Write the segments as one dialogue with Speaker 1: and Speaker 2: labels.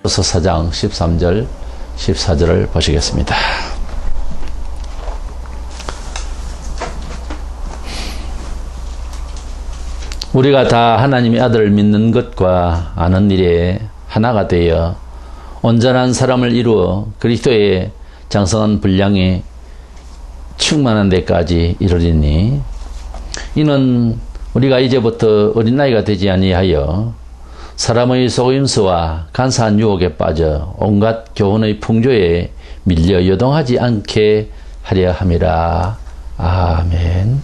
Speaker 1: 고린도서 4장 13절 14절을 보시겠습니다. 우리가 다 하나님의 아들을 믿는 것과 아는 일에 하나가 되어 온전한 사람을 이루어 그리스도의 장성한 분량에 충만한 데까지 이르리니 이는 우리가 이제부터 어린아이가 되지 아니하여 사람의 속임수와 간사한 유혹에 빠져 온갖 교훈의 풍조에 밀려 요동하지 않게 하려 함이라. 아멘.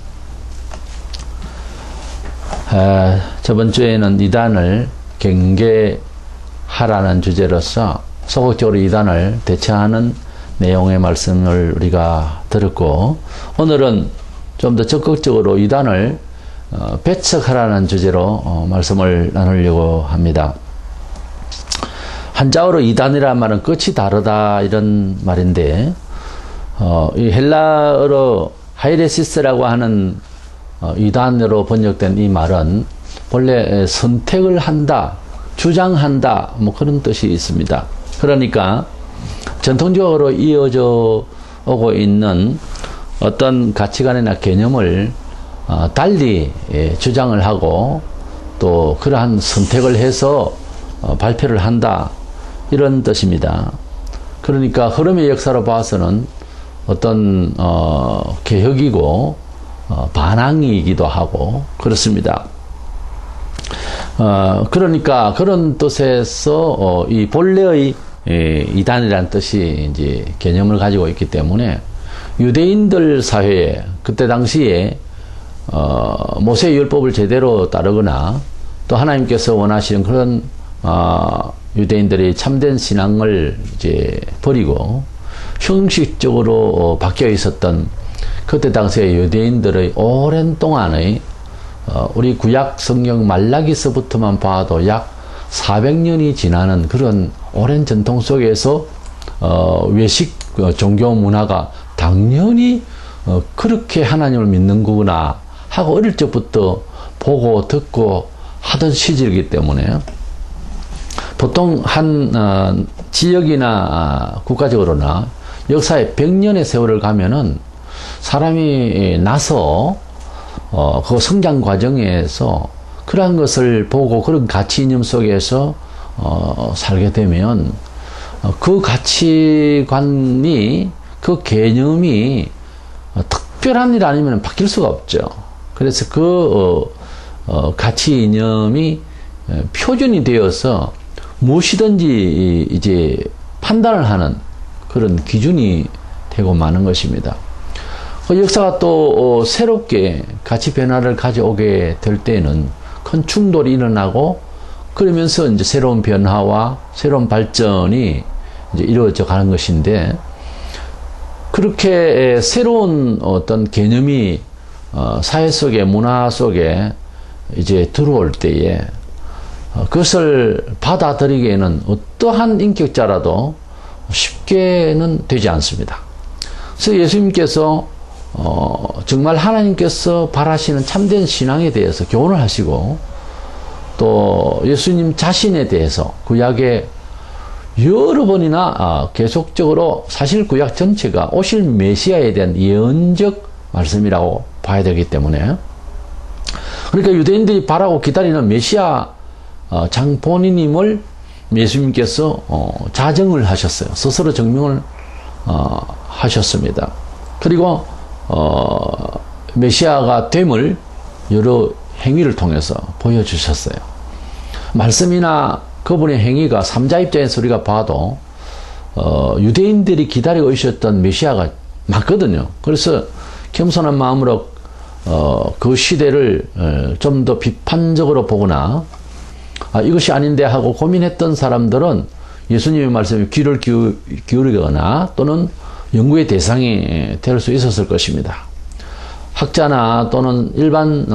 Speaker 1: 저번 주에는 이단을 경계하라는 주제로서 소극적으로 이단을 대처하는 내용의 말씀을 우리가 들었고, 오늘은 좀 더 적극적으로 이단을 배척하라는 주제로 말씀을 나누려고 합니다. 한자어로 이단이라는 말은 끝이 다르다 이런 말인데, 이 헬라어로 하이레시스라고 하는 이단으로 번역된 이 말은 본래 선택을 한다, 주장한다, 뭐 그런 뜻이 있습니다. 그러니까 전통적으로 이어져 오고 있는 어떤 가치관이나 개념을 달리 주장을 하고 또 그러한 선택을 해서 발표를 한다, 이런 뜻입니다. 그러니까 흐름의 역사로 봐서는 어떤 개혁이고 반항이기도 하고 그렇습니다. 그러니까 그런 뜻에서 이 본래의 이단이라는 뜻이 이제 개념을 가지고 있기 때문에 유대인들 사회에 그때 당시에 모세의 율법을 제대로 따르거나 또 하나님께서 원하시는 그런 유대인들의 참된 신앙을 이제 버리고 형식적으로 바뀌어 있었던 그때 당시에 유대인들의 오랜 동안의 우리 구약 성경 말라기서부터만 봐도 약 400년이 지나는 그런 오랜 전통 속에서 외식 종교 문화가 당연히 그렇게 하나님을 믿는 거구나 하고 어릴 적부터 보고 듣고 하던 시절이기 때문에 보통 한 지역이나 국가적으로나 역사의 100년의 세월을 가면은 사람이 나서 그 성장 과정에서 그러한 것을 보고 그런 가치 이념 속에서 살게 되면 그 가치관이 그 개념이 특별한 일 아니면 바뀔 수가 없죠. 그래서 그 가치 이념이 표준이 되어서 무엇이든지 이제 판단을 하는 그런 기준이 되고 마는 것입니다. 그 역사가 또 새롭게 가치 변화를 가져오게 될 때는 큰 충돌이 일어나고 그러면서 이제 새로운 변화와 새로운 발전이 이제 이루어져 가는 것인데, 그렇게 새로운 어떤 개념이 사회 속에 문화 속에 이제 들어올 때에 그것을 받아들이기에는 어떠한 인격자라도 쉽게는 되지 않습니다. 그래서 예수님께서 정말 하나님께서 바라시는 참된 신앙에 대해서 교훈을 하시고 또 예수님 자신에 대해서 구약에 여러 번이나 계속적으로 사실 구약 전체가 오실 메시아에 대한 예언적 말씀이라고 봐야 되기 때문에, 그러니까 유대인들이 바라고 기다리는 메시아 장본인임을 예수님께서 자정을 하셨어요. 스스로 증명을 하셨습니다. 그리고 메시아가 됨을 여러 행위를 통해서 보여주셨어요. 말씀이나 그분의 행위가 삼자 입장에서 우리가 봐도 유대인들이 기다리고 있었던 메시아가 맞거든요. 그래서 겸손한 마음으로 그 시대를 좀 더 비판적으로 보거나 이것이 아닌데 하고 고민했던 사람들은 예수님의 말씀에 귀를 기울이거나 또는 연구의 대상이 될 수 있었을 것입니다. 학자나 또는 일반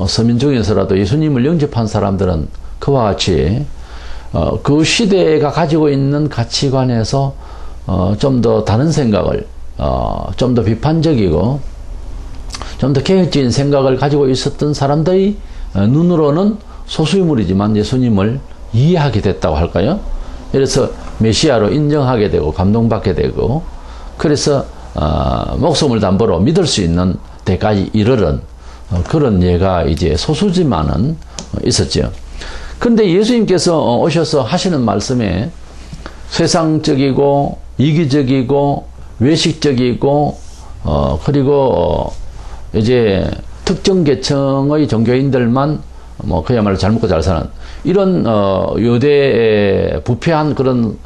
Speaker 1: 서민 중에서라도 예수님을 영접한 사람들은 그와 같이 그 시대가 가지고 있는 가치관에서 좀 더 다른 생각을 좀 더 비판적이고 좀 더 개혁적인 생각을 가지고 있었던 사람들의 눈으로는 소수인물이지만 예수님을 이해하게 됐다고 할까요? 이래서 메시아로 인정하게 되고 감동받게 되고, 그래서 목숨을 담보로 믿을 수 있는 데까지 이르는 그런 예가 이제 소수지만은 있었죠. 그런데 예수님께서 오셔서 하시는 말씀에 세상적이고 이기적이고 외식적이고 그리고 이제 특정 계층의 종교인들만 뭐 그야말로 잘 먹고 잘 사는 이런 유대의 부패한 그런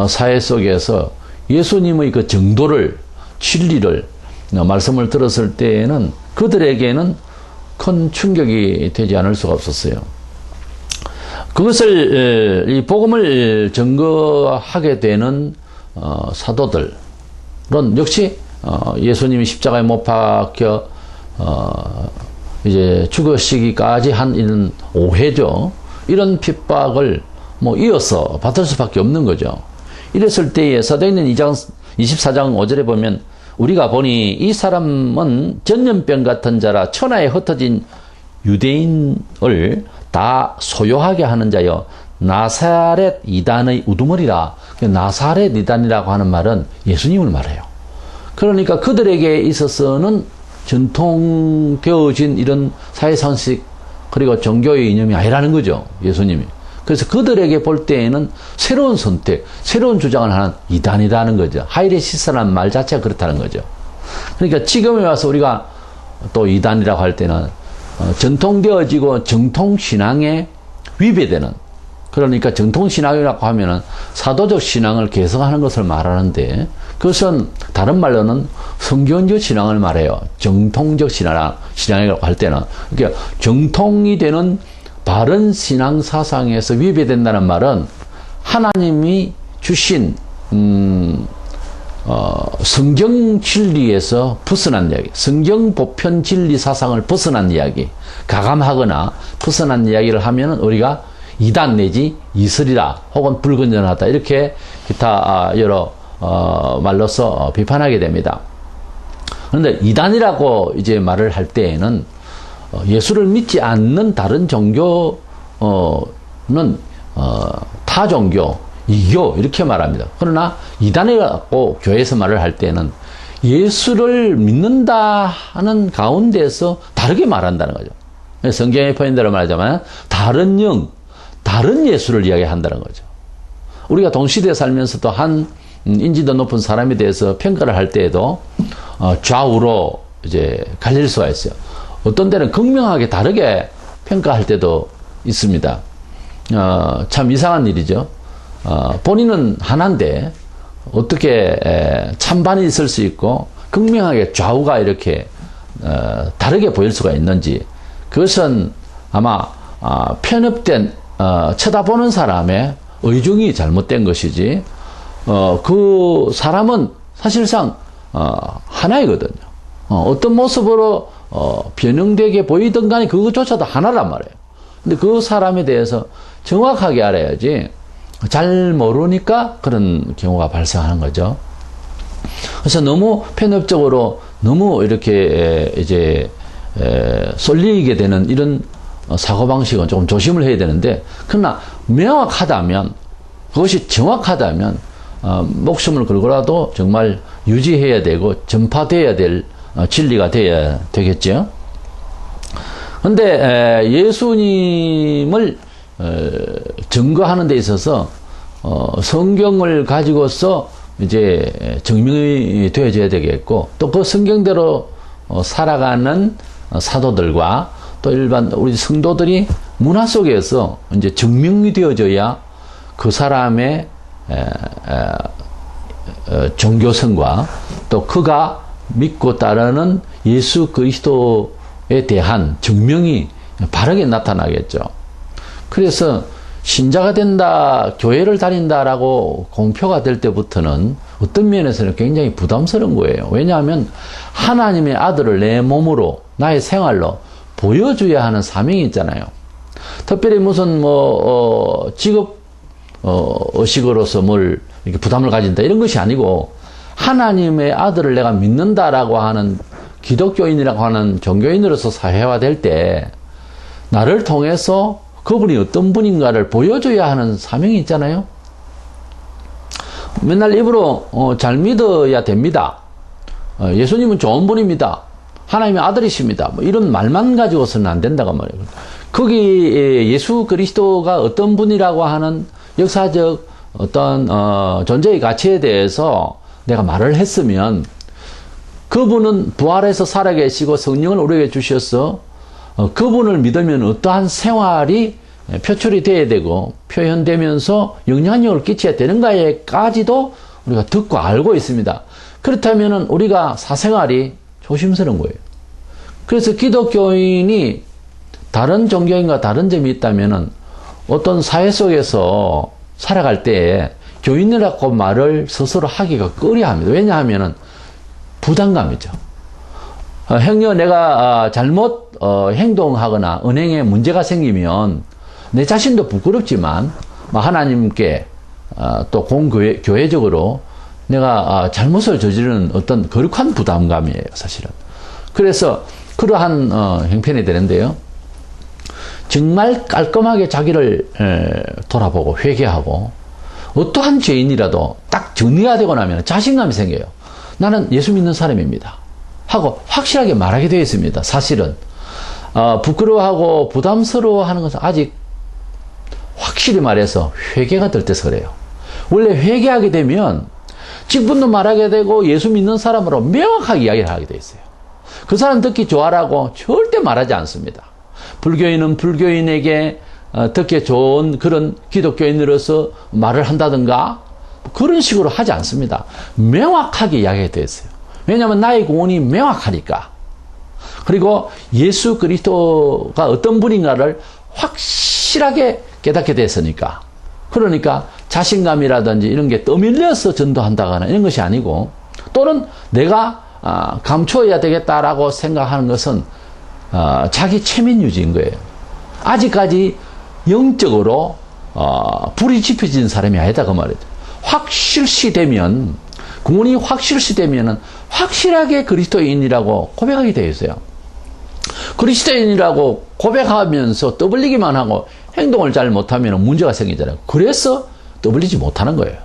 Speaker 1: 사회 속에서 예수님의 그 정도를, 진리를 말씀을 들었을 때에는 그들에게는 큰 충격이 되지 않을 수가 없었어요. 그것을 이 복음을 증거하게 되는 사도들은 역시 예수님이 십자가에 못 박혀 이제 죽으시기까지 한 이런 오해죠. 이런 핍박을 뭐 이어서 받을 수밖에 없는 거죠. 이랬을 때에 사도행전 24장 5절에 보면 우리가 보니 이 사람은 전염병 같은 자라 천하에 흩어진 유대인을 다 소요하게 하는 자여 나사렛 이단의 우두머리라. 나사렛 이단이라고 하는 말은 예수님을 말해요. 그러니까 그들에게 있어서는 전통되어진 이런 사회상식 그리고 종교의 이념이 아니라는 거죠. 예수님이. 그래서 그들에게 볼 때에는 새로운 선택, 새로운 주장을 하는 이단이라는 거죠. 하이레시스라는 말 자체가 그렇다는 거죠. 그러니까 지금에 와서 우리가 또 이단이라고 할 때는 전통되어지고 정통신앙에 위배되는, 그러니까 정통신앙이라고 하면은 사도적 신앙을 개성하는 것을 말하는데 그것은 다른 말로는 성경적 신앙을 말해요. 정통적 신앙이라고 할 때는. 그러니까 정통이 되는 바른 신앙 사상에서 위배된다는 말은 하나님이 주신 성경 진리에서 벗어난 이야기, 성경 보편 진리 사상을 벗어난 이야기, 가감하거나 벗어난 이야기를 하면은 우리가 이단 내지 이슬이라 혹은 불건전하다 이렇게 기타 여러 말로서 비판하게 됩니다. 그런데 이단이라고 이제 말을 할 때에는 예수를 믿지 않는 다른 종교는 타 종교, 이교 이렇게 말합니다. 그러나 이단이라고 교회에서 말을 할 때는 예수를 믿는다 하는 가운데서 다르게 말한다는 거죠. 성경의 표현대로 말하자면 다른 영, 다른 예수를 이야기한다는 거죠. 우리가 동시대에 살면서도 한 인지도 높은 사람에 대해서 평가를 할 때에도 좌우로 이제 갈릴 수가 있어요. 어떤 때는 극명하게 다르게 평가할 때도 있습니다. 참 이상한 일이죠. 본인은 하나인데 어떻게 찬반이 있을 수 있고 극명하게 좌우가 이렇게 다르게 보일 수가 있는지, 그것은 아마 편협된 쳐다보는 사람의 의중이 잘못된 것이지 그 사람은 사실상 하나이거든요. 어떤 모습으로 변형되게 보이든 간에 그것조차도 하나란 말이에요. 근데 그 사람에 대해서 정확하게 알아야지 잘 모르니까 그런 경우가 발생하는 거죠. 그래서 너무 편협적으로 너무 이렇게 이제 쏠리게 되는 이런 사고방식은 조금 조심을 해야 되는데, 그러나 명확하다면, 그것이 정확하다면 목숨을 걸고라도 정말 유지해야 되고 전파돼야 될 진리가 돼야 되겠죠. 그런데 예수님을 증거하는 데 있어서 성경을 가지고서 이제 증명이 되어져야 되겠고, 또 그 성경대로 살아가는 사도들과 또 일반 우리 성도들이 문화 속에서 이제 증명이 되어져야 그 사람의 종교성과 또 그가 믿고 따르는 예수 그리스도에 대한 증명이 바르게 나타나겠죠. 그래서 신자가 된다, 교회를 다닌다라고 공표가 될 때부터는 어떤 면에서는 굉장히 부담스러운 거예요. 왜냐하면 하나님의 아들을 내 몸으로, 나의 생활로 보여줘야 하는 사명이 있잖아요. 특별히 무슨 직업 의식으로서 뭘 이렇게 부담을 가진다 이런 것이 아니고, 하나님의 아들을 내가 믿는다라고 하는 기독교인이라고 하는 종교인으로서 사회화될 때 나를 통해서 그분이 어떤 분인가를 보여줘야 하는 사명이 있잖아요. 맨날 입으로 잘 믿어야 됩니다. 예수님은 좋은 분입니다. 하나님의 아들이십니다. 뭐 이런 말만 가지고서는 안 된다고 말이에요. 거기 예수 그리스도가 어떤 분이라고 하는 역사적 어떤 존재의 가치에 대해서 내가 말을 했으면 그분은 부활해서 살아계시고 성령을 우리에게 주셔서 그분을 믿으면 어떠한 생활이 표출이 돼야 되고 표현되면서 영향력을 끼쳐야 되는가에까지도 우리가 듣고 알고 있습니다. 그렇다면 우리가 사생활이 조심스러운 거예요. 그래서 기독교인이 다른 종교인과 다른 점이 있다면 어떤 사회 속에서 살아갈 때에 교인이라고 말을 스스로 하기가 꺼려합니다. 왜냐하면 부담감이죠. 행여 내가 잘못 행동하거나 은행에 문제가 생기면 내 자신도 부끄럽지만 하나님께 또 공교회적으로 내가 잘못을 저지르는 어떤 거룩한 부담감이에요, 사실은. 그래서 그러한 형편이 되는데요. 정말 깔끔하게 자기를 돌아보고 회개하고 어떠한 죄인이라도 딱 정리가 되고 나면 자신감이 생겨요. 나는 예수 믿는 사람입니다 하고 확실하게 말하게 되어 있습니다. 사실은 부끄러워하고 부담스러워하는 것은 아직 확실히 말해서 회개가 될 때서 그래요. 원래 회개하게 되면 직분도 말하게 되고 예수 믿는 사람으로 명확하게 이야기를 하게 되어 있어요. 그 사람 듣기 좋아라고 절대 말하지 않습니다. 불교인은 불교인에게 듣기 좋은 그런 기독교인으로서 말을 한다든가 그런 식으로 하지 않습니다. 명확하게 이야기가 되어 있어요. 왜냐하면 나의 구원이 명확하니까. 그리고 예수 그리스도가 어떤 분인가를 확실하게 깨닫게 됐으니까. 그러니까 자신감이라든지 이런 게 떠밀려서 전도한다거나 이런 것이 아니고, 또는 내가 감추어야 되겠다라고 생각하는 것은 자기 체면 유지인 거예요. 아직까지 영적으로 불이 지펴진 사람이 아니다 그 말이죠. 확실시되면, 구원이 확실시되면은 확실하게 그리스도인이라고 고백하게 되어 있어요. 그리스도인이라고 고백하면서 떠벌리기만 하고 행동을 잘 못하면 문제가 생기잖아요. 그래서 떠벌리지 못하는 거예요.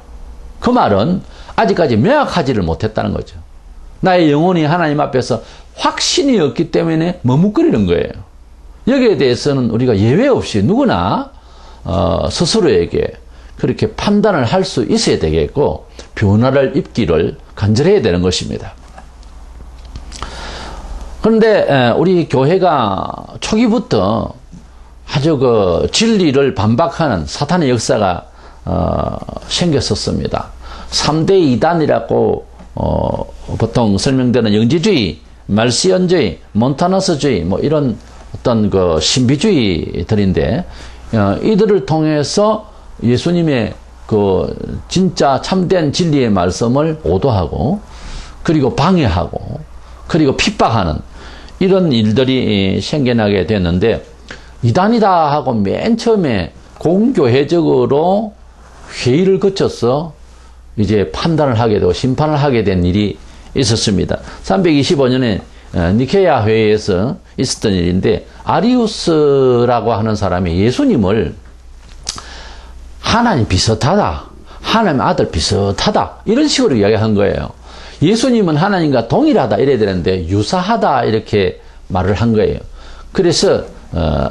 Speaker 1: 그 말은 아직까지 명확하지를 못했다는 거죠. 나의 영혼이 하나님 앞에서 확신이 없기 때문에 머뭇거리는 거예요. 여기에 대해서는 우리가 예외 없이 누구나 스스로에게 그렇게 판단을 할 수 있어야 되겠고 변화를 입기를 간절해야 되는 것입니다. 그런데 우리 교회가 초기부터 아주 그 진리를 반박하는 사탄의 역사가 생겼었습니다. 3대 이단이라고 보통 설명되는 영지주의, 말시언주의, 몬타너스주의 뭐 이런 어떤 그 신비주의들인데 이들을 통해서 예수님의 그 진짜 참된 진리의 말씀을 오도하고 그리고 방해하고 그리고 핍박하는 이런 일들이 생겨나게 됐는데, 이단이다 하고 맨 처음에 공교회적으로 회의를 거쳐서 이제 판단을 하게 되고 심판을 하게 된 일이 있었습니다. 325년에 니케야 회의에서 있었던 일인데, 아리우스라고 하는 사람이 예수님을 하나님 비슷하다, 하나님 아들 비슷하다 이런 식으로 이야기한 거예요. 예수님은 하나님과 동일하다 이래야 되는데 유사하다 이렇게 말을 한 거예요. 그래서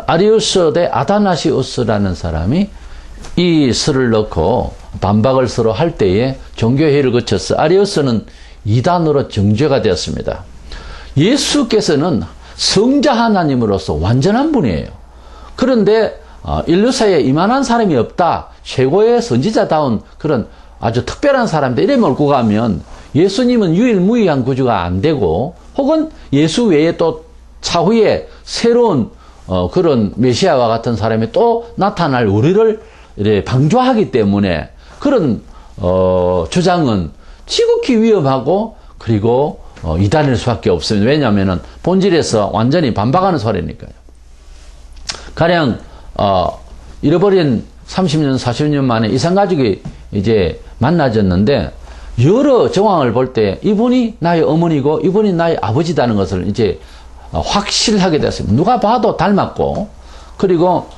Speaker 1: 아리우스 대 아다나시우스라는 사람이 이 설을 넣고 반박을 서로 할 때에 종교회의를 거쳐서 아리우스는 이단으로 정죄가 되었습니다. 예수께서는 성자 하나님으로서 완전한 분이에요. 그런데 인류사에 이만한 사람이 없다, 최고의 선지자다운 그런 아주 특별한 사람들 이래 몰고 가면 예수님은 유일무이한 구주가 안 되고, 혹은 예수 외에 또 차후에 새로운 그런 메시아와 같은 사람이 또 나타날 우리를 이렇게 방조하기 때문에 그런 주장은 지극히 위험하고 그리고 이단일 수밖에 없습니다. 왜냐하면 본질에서 완전히 반박하는 소리니까요. 가령 잃어버린 30년 40년 만에 이산가족이 이제 만나졌는데 여러 정황을 볼 때 이분이 나의 어머니고 이분이 나의 아버지다는 것을 이제 확실하게 됐습니다. 누가 봐도 닮았고, 그리고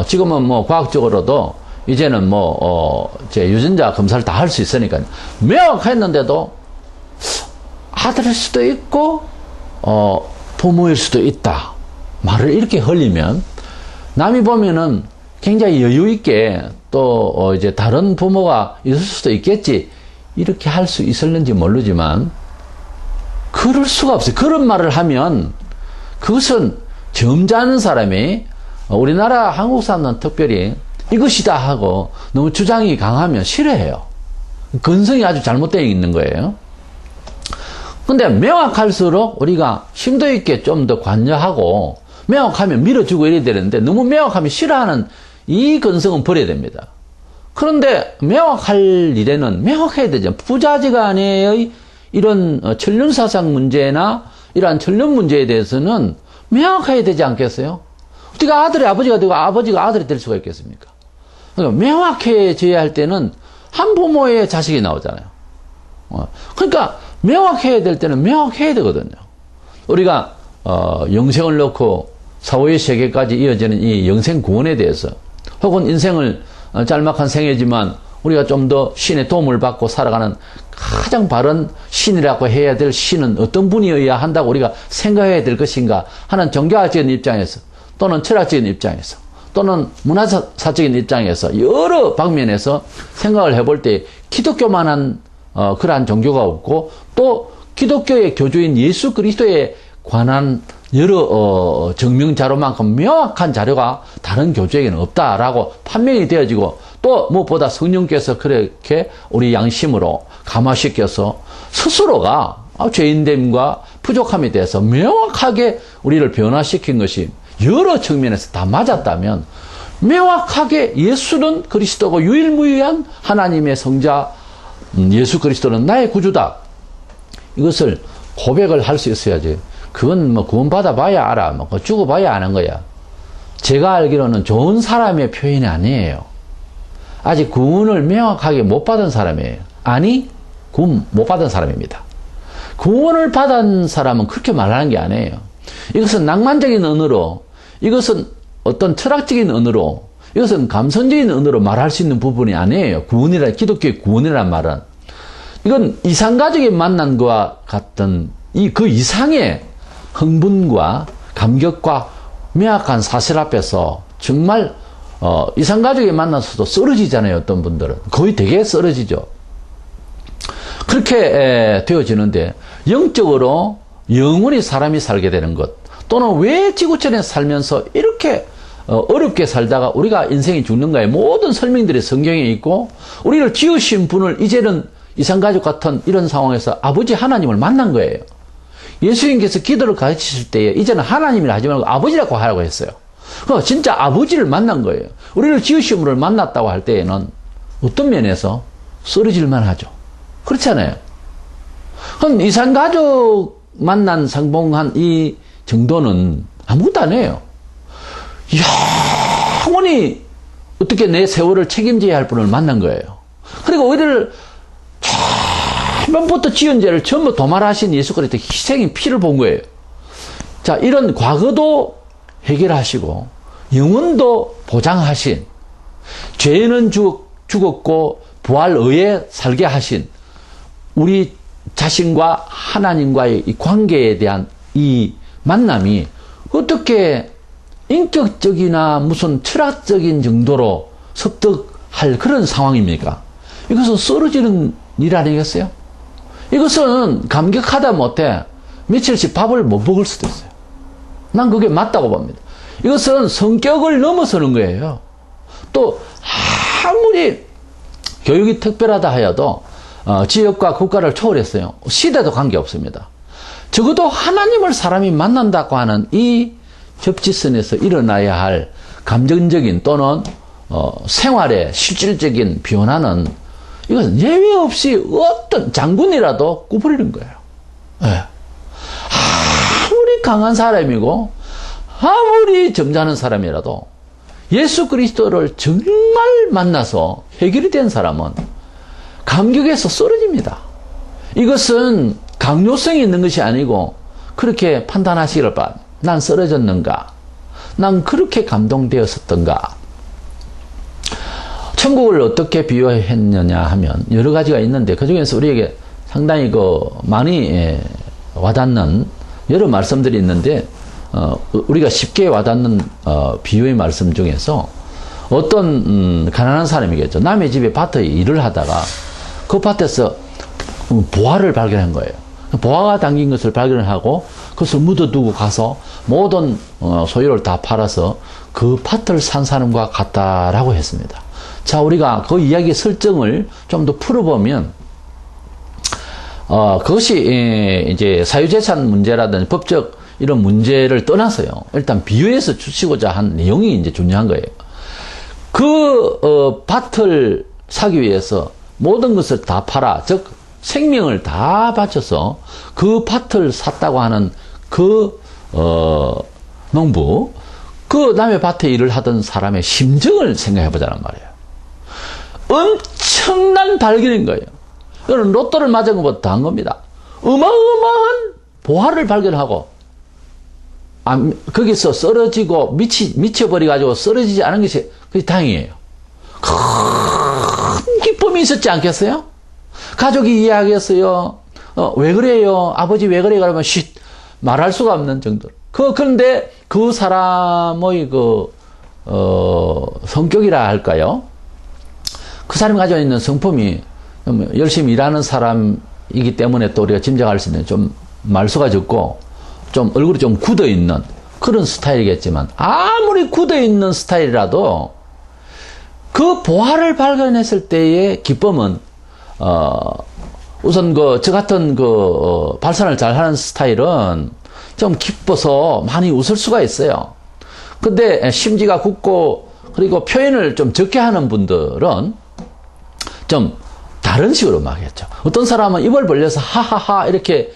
Speaker 1: 지금은 뭐 과학적으로도 이제는 이제 유전자 검사를 다 할 수 있으니까. 명확했는데도 아들일 수도 있고, 부모일 수도 있다. 말을 이렇게 흘리면, 남이 보면은 굉장히 여유있게 또, 이제 다른 부모가 있을 수도 있겠지. 이렇게 할 수 있을는지 모르지만, 그럴 수가 없어요. 그런 말을 하면, 그것은 점잖은 사람이, 우리나라 한국 사람은 특별히 이것이다 하고 너무 주장이 강하면 싫어해요. 근성이 아주 잘못되어 있는 거예요. 근데 명확할수록 우리가 심도 있게 좀 더 관여하고 명확하면 밀어주고 이래야 되는데 너무 명확하면 싫어하는 이 근성은 버려야 됩니다. 그런데 명확할 일에는 명확해야 되죠. 부자지간의 이런 천륜사상 문제나 이러한 천륜 문제에 대해서는 명확해야 되지 않겠어요? 어떻게 아들이 아버지가 되고 아버지가 아들이 될 수가 있겠습니까? 그러니까 명확해져야 할 때는 한 부모의 자식이 나오잖아요. 그러니까 명확해야 될 때는 명확해야 되거든요. 우리가 영생을 놓고 사후의 세계까지 이어지는 이 영생 구원에 대해서 혹은 인생을 짤막한 생애지만 우리가 좀 더 신의 도움을 받고 살아가는 가장 바른 신이라고 해야 될 신은 어떤 분이어야 한다고 우리가 생각해야 될 것인가 하는 종교학적인 입장에서 또는 철학적인 입장에서 또는 문화사적인 입장에서 여러 방면에서 생각을 해볼 때 기독교만한 그러한 종교가 없고 또 기독교의 교주인 예수 그리스도에 관한 여러 증명자료만큼 명확한 자료가 다른 교주에게는 없다라고 판명이 되어지고 또 무엇보다 성령께서 그렇게 우리 양심으로 감화시켜서 스스로가 죄인됨과 부족함에 대해서 명확하게 우리를 변화시킨 것이 여러 측면에서 다 맞았다면 명확하게 예수는 그리스도고 유일무이한 하나님의 성자 예수 그리스도는 나의 구주다. 이것을 고백을 할 수 있어야지. 그건 구원받아 봐야 알아. 죽어봐야 아는 거야. 제가 알기로는 좋은 사람의 표현이 아니에요. 아직 구원을 명확하게 못 받은 사람이에요. 아니, 구원 못 받은 사람입니다. 구원을 받은 사람은 그렇게 말하는 게 아니에요. 이것은 낭만적인 언어로, 이것은 어떤 철학적인 언어로, 이것은 감성적인 언어로 말할 수 있는 부분이 아니에요. 구원이란, 기독교의 구원이란 말은. 이건 이상가족의 만남과 같은 그 이상의 흥분과 감격과 명확한 사실 앞에서 정말 이상가족이 만나서도 쓰러지잖아요. 어떤 분들은 거의 되게 쓰러지죠. 그렇게 되어지는데 영적으로 영원히 사람이 살게 되는 것 또는 왜 지구촌에 살면서 이렇게 어렵게 살다가 우리가 인생이 죽는가의 모든 설명들이 성경에 있고 우리를 지으신 분을 이제는 이상가족 같은 이런 상황에서 아버지 하나님을 만난 거예요. 예수님께서 기도를 가르치실 때에 이제는 하나님이라 하지 말고 아버지라고 하라고 했어요. 진짜 아버지를 만난 거예요. 우리를 지으신 분을 만났다고 할 때에는 어떤 면에서 쓰러질만 하죠. 그렇잖아요. 그럼 이산가족 만난 상봉한 이 정도는 아무것도 안 해요. 영원히 어떻게 내 세월을 책임져야 할 분을 만난 거예요. 그리고 우리를 처음부터 지은 죄를 전부 도말하신 예수 그리스도 희생의 피를 본 거예요. 자, 이런 과거도 해결하시고 영혼도 보장하신 죄는 죽었고 부활 의에 살게 하신 우리 자신과 하나님과의 이 관계에 대한 이 만남이 어떻게 인격적이나 무슨 철학적인 정도로 섭득할 그런 상황입니까? 이것은 쓰러지는 일 아니겠어요? 이것은 감격하다 못해 며칠씩 밥을 못 먹을 수도 있어요. 난 그게 맞다고 봅니다. 이것은 성격을 넘어서는 거예요. 또 아무리 교육이 특별하다 하여도 지역과 국가를 초월했어요. 시대도 관계없습니다. 적어도 하나님을 사람이 만난다고 하는 이 접지선에서 일어나야 할 감정적인 또는 생활의 실질적인 변화는 이것은 예외 없이 어떤 장군이라도 꾸부리는 거예요. 네. 아무리 강한 사람이고 아무리 점잖은 사람이라도 예수 그리스도를 정말 만나서 해결이 된 사람은 감격에서 쓰러집니다. 이것은 강요성이 있는 것이 아니고 그렇게 판단하시기를 바랍니다. 난 쓰러졌는가? 난 그렇게 감동되었었던가? 천국을 어떻게 비유했느냐 하면 여러 가지가 있는데 그 중에서 우리에게 상당히 많이 와닿는 여러 말씀들이 있는데 우리가 쉽게 와닿는 비유의 말씀 중에서 어떤 가난한 사람이겠죠. 남의 집에 밭에 일을 하다가 그 밭에서 보화를 발견한 거예요. 보화가 담긴 것을 발견하고 그것을 묻어두고 가서 모든 소유를 다 팔아서 그 밭을 산 사람과 같다라고 했습니다. 자, 우리가 그 이야기 설정을 좀 더 풀어보면 그것이 이제 사유재산 문제라든지 법적 이런 문제를 떠나서요. 일단 비유해서 주시고자 한 내용이 이제 중요한 거예요. 그 밭을 사기 위해서 모든 것을 다 팔아, 즉 생명을 다 바쳐서 그 밭을 샀다고 하는 그 농부, 그 남의 밭에 일을 하던 사람의 심정을 생각해 보자는 말이에요. 엄청난 발견인 거예요. 이건 로또를 맞은 것보다 더한 겁니다. 어마어마한 보화를 발견하고 거기서 쓰러지고 미쳐버려가지고 쓰러지지 않은 것이 그게 다행이에요. 큰 기쁨이 있었지 않겠어요? 가족이 이야기했어요. 왜 그래요? 아버지 왜 그래? 그러면 말할 수가 없는 정도로. 그런데 그 사람의 성격이라 할까요? 그 사람이 가지고 있는 성품이 열심히 일하는 사람이기 때문에 또 우리가 짐작할 수 있는 좀 말수가 적고 좀 얼굴이 좀 굳어 있는 그런 스타일이겠지만 아무리 굳어 있는 스타일이라도 그 보화를 발견했을 때의 기쁨은 우선 저 같은 발산을 잘 하는 스타일은 좀 기뻐서 많이 웃을 수가 있어요. 근데 심지가 굳고 그리고 표현을 좀 적게 하는 분들은 좀 다른 식으로 막 했죠. 어떤 사람은 입을 벌려서 하하하 이렇게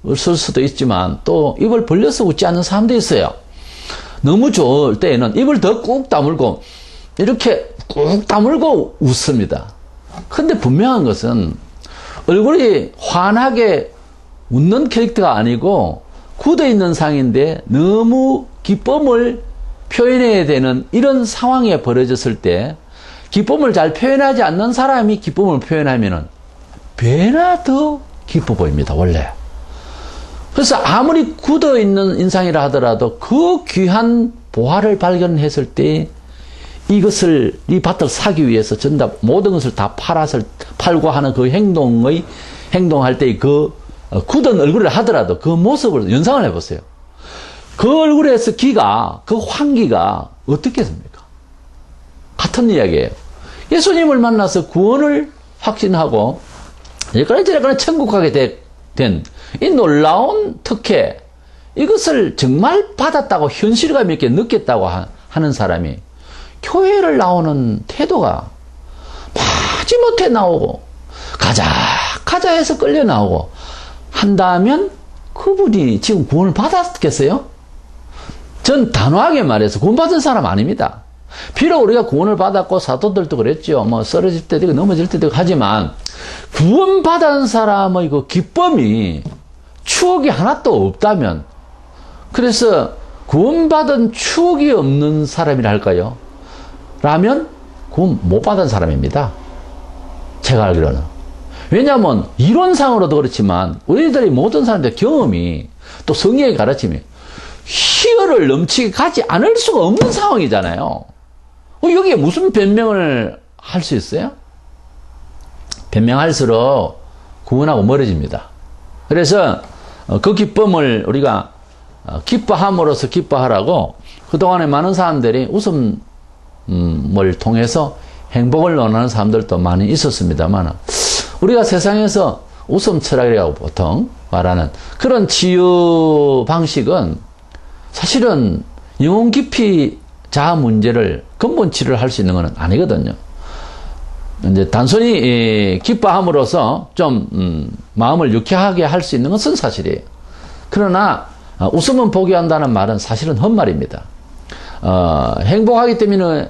Speaker 1: 웃을 수도 있지만 또 입을 벌려서 웃지 않는 사람도 있어요. 너무 좋을 때에는 입을 더 꾹 다물고 이렇게 꾹 다물고 웃습니다. 근데 분명한 것은 얼굴이 환하게 웃는 캐릭터가 아니고 굳어있는 상인데 너무 기쁨을 표현해야 되는 이런 상황에 벌어졌을 때 기쁨을 잘 표현하지 않는 사람이 기쁨을 표현하면은 배나 더 기뻐 보입니다, 원래. 그래서 아무리 굳어있는 인상이라 하더라도 그 귀한 보화를 발견했을 때 이것을, 이 밭을 사기 위해서 전부 모든 것을 다 팔고 하는 그 행동할 때의 그 굳은 얼굴을 하더라도 그 모습을 연상을 해보세요. 그 얼굴에서 그 환기가 어떻겠습니까? 같은 이야기예요. 예수님을 만나서 구원을 확신하고 여기까지 저래까지 천국 가게 된 이 놀라운 특혜, 이것을 정말 받았다고 현실감 있게 느꼈다고 하는 사람이 교회를 나오는 태도가 마지못해 나오고 가자 해서 끌려 나오고 한다면 그분이 지금 구원을 받았겠어요? 전 단호하게 말해서 구원받은 사람 아닙니다. 비록 우리가 구원을 받았고 사도들도 그랬죠. 쓰러질 때도 있고 넘어질 때도 있고 하지만 구원받은 사람의 그 기쁨이 추억이 하나도 없다면, 그래서 구원받은 추억이 없는 사람이라 할까요? 라면 구원 못 받은 사람입니다. 제가 알기로는. 왜냐하면 이론상으로도 그렇지만 우리들이 모든 사람들의 경험이 또 성경의 가르침이 희열을 넘치게 가지 않을 수가 없는 상황이잖아요. 여기에 무슨 변명을 할 수 있어요? 변명할수록 구원하고 멀어집니다. 그래서 그 기쁨을 우리가 기뻐함으로써 기뻐하라고 그동안에 많은 사람들이 웃음을 통해서 행복을 논하는 사람들도 많이 있었습니다만, 우리가 세상에서 웃음 철학이라고 보통 말하는 그런 치유 방식은 사실은 영혼 깊이 자아 문제를 근본 치료를 할 수 있는 건 아니거든요. 이제 단순히 기뻐함으로써 좀 마음을 유쾌하게 할 수 있는 것은 사실이에요. 그러나 웃음은 포기한다는 말은 사실은 헛말입니다. 행복하기 때문에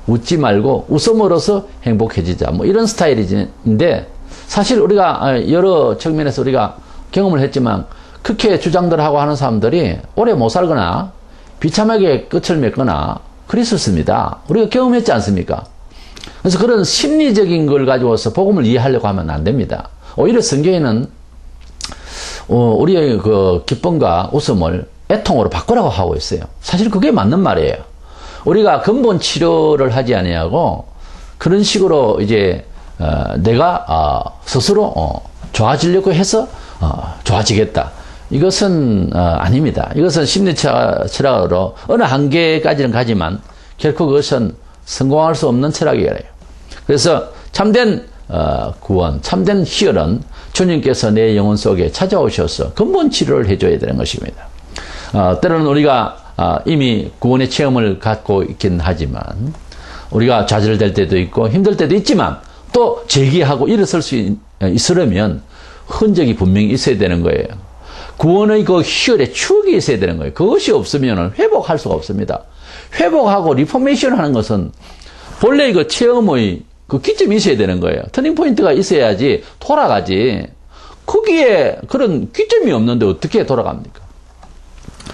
Speaker 1: 웃지 말고 웃음으로써 행복해지자, 이런 스타일인데, 사실 우리가 여러 측면에서 우리가 경험을 했지만 그렇게 주장들 하고 하는 사람들이 오래 못 살거나 비참하게 끝을 맺거나 그랬었습니다. 우리가 경험했지 않습니까? 그래서 그런 심리적인 걸 가지고서 복음을 이해하려고 하면 안 됩니다. 오히려 성경에는 우리의 그 기쁨과 웃음을 애통으로 바꾸라고 하고 있어요. 사실 그게 맞는 말이에요. 우리가 근본 치료를 하지 아니하고 그런 식으로 이제 내가 스스로 좋아지려고 해서 좋아지겠다. 이것은 아닙니다. 이것은 심리 철학으로 어느 한계까지는 가지만 결코 그것은 성공할 수 없는 철학이에요. 그래서 참된 구원, 참된 희열은 주님께서 내 영혼 속에 찾아오셔서 근본 치료를 해줘야 되는 것입니다. 때로는 우리가 이미 구원의 체험을 갖고 있긴 하지만 우리가 좌절될 때도 있고 힘들 때도 있지만 또 재기하고 일어설 수 있으려면 흔적이 분명히 있어야 되는 거예요. 구원의 그 희열의 추억이 있어야 되는 거예요. 그것이 없으면 회복할 수가 없습니다. 회복하고 리포메이션 하는 것은 본래 그 체험의 그 기점이 있어야 되는 거예요. 터닝 포인트가 있어야지 돌아가지. 거기에 그런 기점이 없는데 어떻게 돌아갑니까?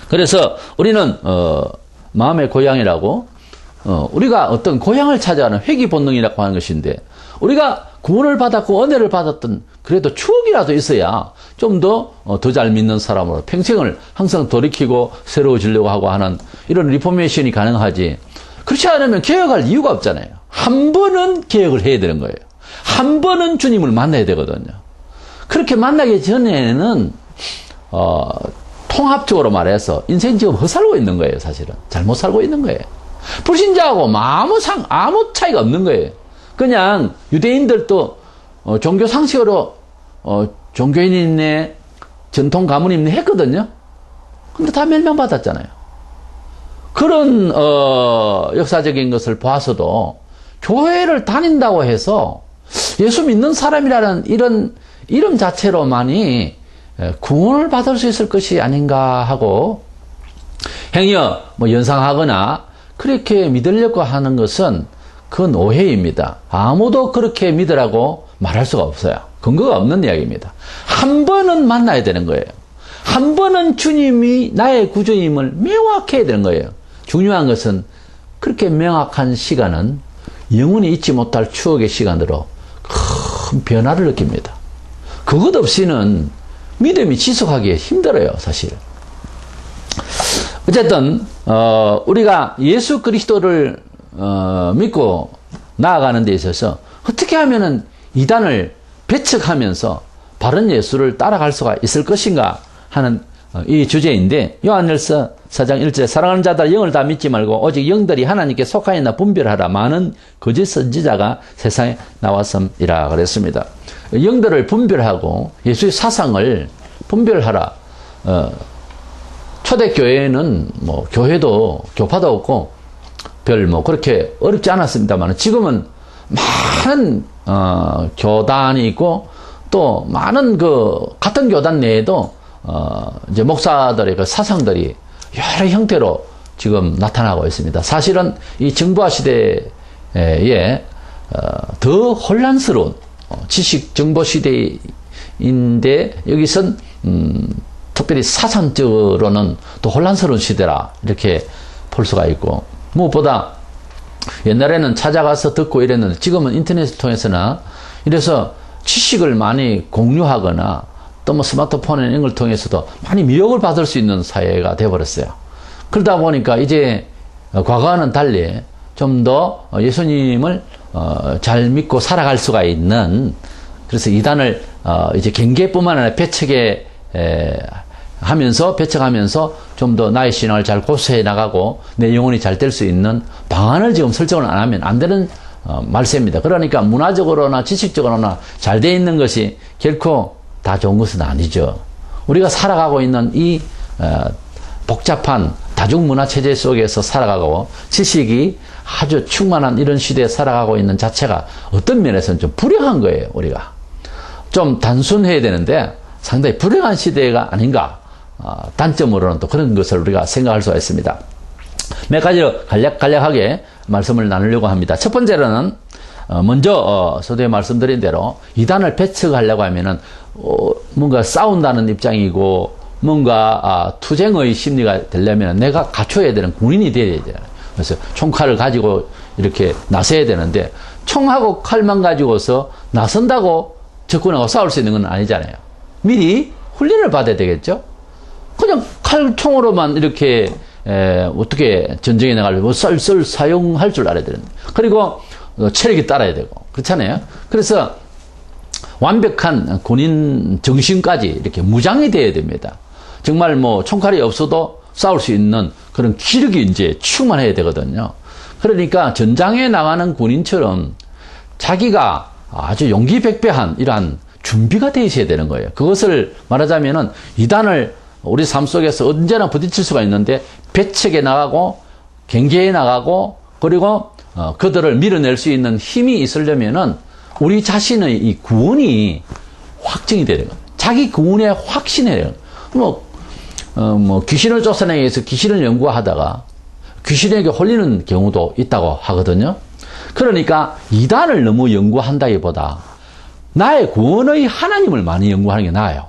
Speaker 1: 그래서 우리는 마음의 고향이라고 우리가 어떤 고향을 찾아가는 회귀 본능이라고 하는 것인데 우리가 구원을 받았고 은혜를 받았던 그래도 추억이라도 있어야 좀 더 잘 믿는 사람으로 평생을 항상 돌이키고 새로워지려고 하고 하는 이런 리포메이션이 가능하지. 그렇지 않으면 개혁할 이유가 없잖아요. 한 번은 개혁을 해야 되는 거예요. 한 번은 주님을 만나야 되거든요. 그렇게 만나기 전에는 통합적으로 말해서 인생 지금 헛살고 있는 거예요. 사실은 잘못 살고 있는 거예요. 불신자하고 아무 차이가 없는 거예요. 그냥 유대인들도 종교 상식으로 종교인이네 전통 가문이네 했거든요. 근데 다 멸망받았잖아요. 그런 역사적인 것을 봐서도 교회를 다닌다고 해서 예수 믿는 사람이라는 이런 이름 자체로만이 구원을 받을 수 있을 것이 아닌가 하고 행여 연상하거나 그렇게 믿으려고 하는 것은 그건 오해입니다. 아무도 그렇게 믿으라고 말할 수가 없어요. 근거가 없는 이야기입니다. 한 번은 만나야 되는 거예요. 한 번은 주님이 나의 구주임을 명확해야 되는 거예요. 중요한 것은 그렇게 명확한 시간은 영원히 잊지 못할 추억의 시간으로 큰 변화를 느낍니다. 그것 없이는 믿음이 지속하기 힘들어요, 사실. 어쨌든 우리가 예수 그리스도를 믿고 나아가는 데 있어서 어떻게 하면은 이단을 배척하면서 바른 예수를 따라갈 수가 있을 것인가 하는 이 주제인데 요한일서 4장 1절에 사랑하는 자들 영을 다 믿지 말고 오직 영들이 하나님께 속하였나 분별하라. 많은 거짓 선지자가 세상에 나왔음이라 그랬습니다. 영들을 분별하고 예수의 사상을 분별하라. 초대교회에는 교회도 교파도 없고 별 그렇게 어렵지 않았습니다만 지금은 많은 교단이 있고 또 많은 같은 교단 내에도 이제 목사들의 그 사상들이 여러 형태로 지금 나타나고 있습니다. 사실은 이 정보화 시대에 더 혼란스러운 지식 정보 시대인데 여기선 특별히 사상적으로는 더 혼란스러운 시대라 이렇게 볼 수가 있고 무엇보다 옛날에는 찾아가서 듣고 이랬는데 지금은 인터넷을 통해서나 이래서 지식을 많이 공유하거나 또 스마트폰 이런 걸 통해서도 많이 미혹을 받을 수 있는 사회가 되어버렸어요. 그러다 보니까 이제 과거와는 달리 좀 더 예수님을 잘 믿고 살아갈 수가 있는 그래서 이단을 이제 경계뿐만 아니라 배척하면서 좀 더 나의 신앙을 잘 고수해 나가고 내 영혼이 잘 될 수 있는 방안을 지금 설정을 안 하면 안 되는 말세입니다. 그러니까 문화적으로나 지식적으로나 잘 돼 있는 것이 결코 다 좋은 것은 아니죠. 우리가 살아가고 있는 이 복잡한 다중문화 체제 속에서 살아가고 지식이 아주 충만한 이런 시대에 살아가고 있는 자체가 어떤 면에서는 좀 불행한 거예요. 우리가 좀 단순해야 되는데 상당히 불행한 시대가 아닌가. 단점으로는 또 그런 것을 우리가 생각할 수가 있습니다. 몇 가지로 간략하게 말씀을 나누려고 합니다. 첫 번째로는 먼저 서두에 말씀드린 대로 이단을 배척하려고 하면은 뭔가 싸운다는 입장이고 뭔가 투쟁의 심리가 되려면 내가 갖춰야 되는 군인이 되어야 돼요. 그래서 총칼을 가지고 이렇게 나서야 되는데 총하고 칼만 가지고서 나선다고 적군하고 싸울 수 있는 건 아니잖아요. 미리 훈련을 받아야 되겠죠. 그냥 칼총으로만 이렇게 어떻게 전쟁에 나가려고 썰 사용할 줄 알아야 되는데, 그리고 체력이 따라야 되고 그렇잖아요. 그래서 완벽한 군인 정신까지 이렇게 무장이 되어야 됩니다. 정말 뭐 총칼이 없어도 싸울 수 있는 그런 기력이 이제 충만해야 되거든요. 그러니까 전장에 나가는 군인처럼 자기가 아주 용기백배한 이러한 준비가 되어 있어야 되는 거예요. 그것을 말하자면은 이단을 우리 삶 속에서 언제나 부딪힐 수가 있는데 배척에 나가고 경계에 나가고 그리고 그들을 밀어낼 수 있는 힘이 있으려면은 우리 자신의 이 구원이 확증이 되는 거예요. 자기 구원에 확신해요. 귀신을 쫓아내기 위해서 귀신을 연구하다가 귀신에게 홀리는 경우도 있다고 하거든요. 그러니까 이단을 너무 연구한다기보다 나의 구원의 하나님을 많이 연구하는 게 나아요.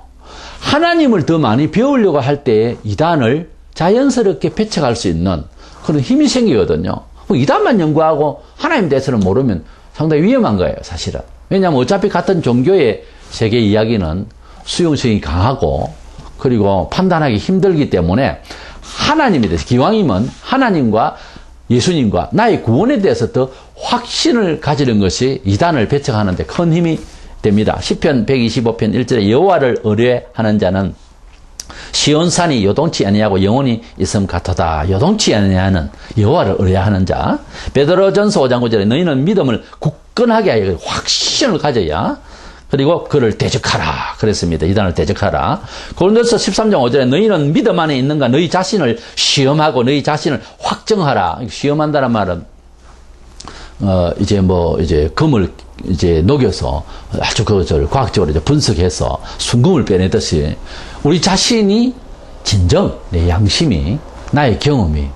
Speaker 1: 하나님을 더 많이 배우려고 할 때에 이단을 자연스럽게 배척할 수 있는 그런 힘이 생기거든요. 이단만 연구하고 하나님 대해서는 모르면 상당히 위험한 거예요, 사실은. 왜냐하면 어차피 같은 종교의 세계 이야기는 수용성이 강하고 그리고 판단하기 힘들기 때문에 하나님에 대해서 기왕이면 하나님과 예수님과 나의 구원에 대해서 더 확신을 가지는 것이 이단을 배척하는 데 큰 힘이 됩니다. 시편 125편 1절에 여호와를 의뢰하는 자는 시온산이 요동치 아니하고 영원히 있음 같도다. 요동치 아니하는 여호와를 의뢰하는 자. 베드로전서 5장 9절에 너희는 믿음을 굳건하게 하여 확신을 가져야 그리고 그를 대적하라 그랬습니다. 이단을 대적하라. 고린도서 13장 5절에 너희는 믿음 안에 있는가 너희 자신을 시험하고 너희 자신을 확정하라. 시험한다는 말은 이제 금을 이제 녹여서 아주 그것을 과학적으로 이제 분석해서 순금을 빼내듯이 우리 자신이 진정 내 양심이 나의 경험이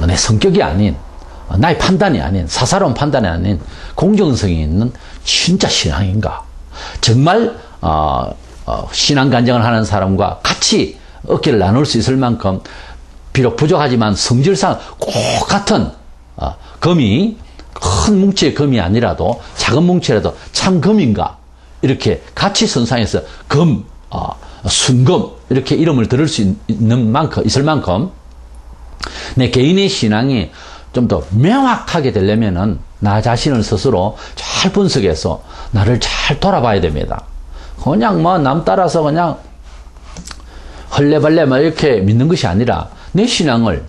Speaker 1: 내 성격이 아닌 나의 판단이 아닌 사사로운 판단이 아닌 공정성이 있는 진짜 신앙인가? 정말 신앙 간증을 하는 사람과 같이 어깨를 나눌 수 있을 만큼 비록 부족하지만 성질상 꼭 같은 금이 큰 뭉치의 금이 아니라도 작은 뭉치라도 참 금인가 이렇게 같이 선상에서 금, 순금 이렇게 이름을 들을 수 있을 만큼 내 개인의 신앙이 좀 더 명확하게 되려면은 나 자신을 스스로 잘 분석해서 나를 잘 돌아봐야 됩니다. 그냥 남 따라서 그냥 헐레벌레 이렇게 믿는 것이 아니라 내 신앙을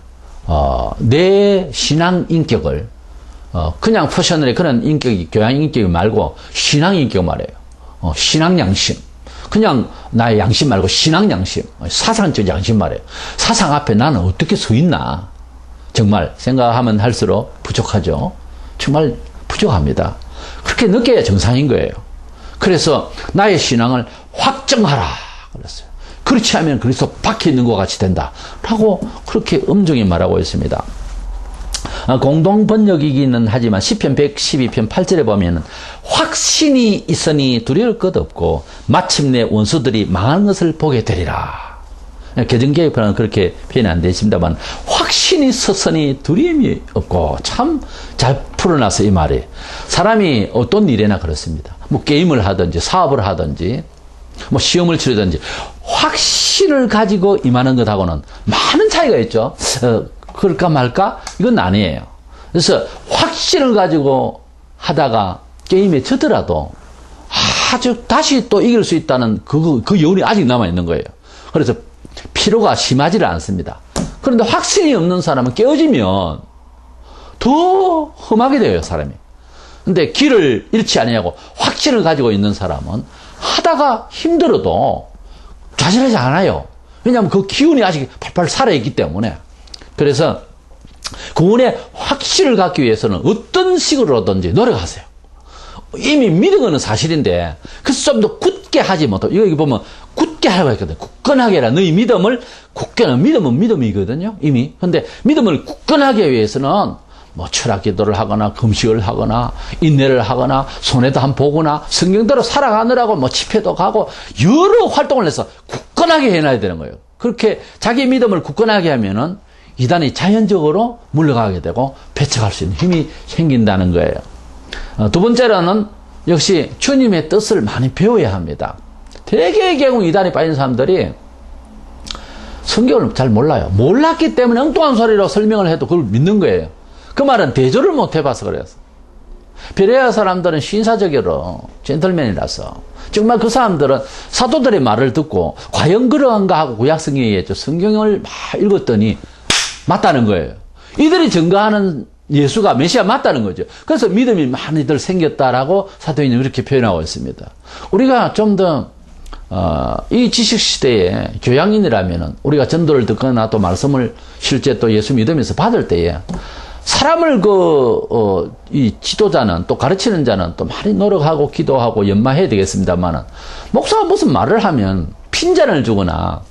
Speaker 1: 내 신앙 인격을 그냥 퍼셔널의 그런 인격이 교양 인격이 말고 신앙 인격 말이에요. 신앙 양심. 그냥 나의 양심 말고 신앙 양심, 사상적 양심 말이에요. 사상 앞에 나는 어떻게 서 있나? 정말 생각하면 할수록 부족하죠. 정말 부족합니다. 그렇게 느껴야 정상인 거예요. 그래서 나의 신앙을 확정하라 그랬어요. 그렇지 않으면 그리스도 박혀 있는 것 같이 된다. 라고 그렇게 엄정히 말하고 있습니다. 공동 번역이기는 하지만 시편 112편 8절에 보면 확신이 있으니 두려울 것 없고 마침내 원수들이 망하는 것을 보게 되리라. 개정개혁판은 그렇게 표현이 안 되어 있습니다만 확신이 있었으니 두려움이 없고 참 잘 풀어놨어 이 말이. 사람이 어떤 일에나 그렇습니다. 뭐 게임을 하든지 사업을 하든지 뭐 시험을 치르든지 확신을 가지고 임하는 것하고는 많은 차이가 있죠. 그럴까 말까? 이건 아니에요. 그래서 확신을 가지고 하다가 게임에 졌더라도 아주 다시 또 이길 수 있다는 그 여운이 아직 남아있는 거예요. 그래서 피로가 심하지를 않습니다. 그런데 확신이 없는 사람은 깨어지면 더 험하게 돼요, 사람이. 근데 길을 잃지 아니하고 확신을 가지고 있는 사람은 하다가 힘들어도 좌절하지 않아요. 왜냐하면 그 기운이 아직 팔팔 살아있기 때문에. 그래서 구원의 확신을 갖기 위해서는 어떤 식으로든지 노력하세요. 이미 믿은 거는 사실인데 그래서 좀 더 굳게 하지 못하고 여기 보면 굳게 하라고 했거든. 굳건하게 해라. 너희 믿음을 굳건하게. 믿음은 믿음이거든요. 이미. 근데 믿음을 굳건하게 위해서는 뭐 철학 기도를 하거나 금식을 하거나 인내를 하거나 손해도 한 보거나 성경대로 살아가느라고 뭐 집회도 가고 여러 활동을 해서 굳건하게 해놔야 되는 거예요. 그렇게 자기 믿음을 굳건하게 하면은 이단이 자연적으로 물러가게 되고 배척할 수 있는 힘이 생긴다는 거예요. 두 번째로는 역시 주님의 뜻을 많이 배워야 합니다. 대개의 경우 이단에 빠진 사람들이 성경을 잘 몰라요. 몰랐기 때문에 엉뚱한 소리로 설명을 해도 그걸 믿는 거예요. 그 말은 대조를 못 해봐서 그래요. 베레아 사람들은 신사적으로 젠틀맨이라서 정말 그 사람들은 사도들의 말을 듣고 과연 그러한가 하고 구약성경에 성경을 막 읽었더니 맞다는 거예요. 이들이 증거하는 예수가 메시아 맞다는 거죠. 그래서 믿음이 많이들 생겼다라고 사도행전은 그렇게 표현하고 있습니다. 우리가 좀 더 이 지식시대에 교양인이라면 우리가 전도를 듣거나 또 말씀을 실제 또 예수 믿으면서 받을 때에 사람을 이 지도자는 또 가르치는 자는 또 많이 노력하고 기도하고 연마해야 되겠습니다만은 목사가 무슨 말을 하면 핀잔을 주거나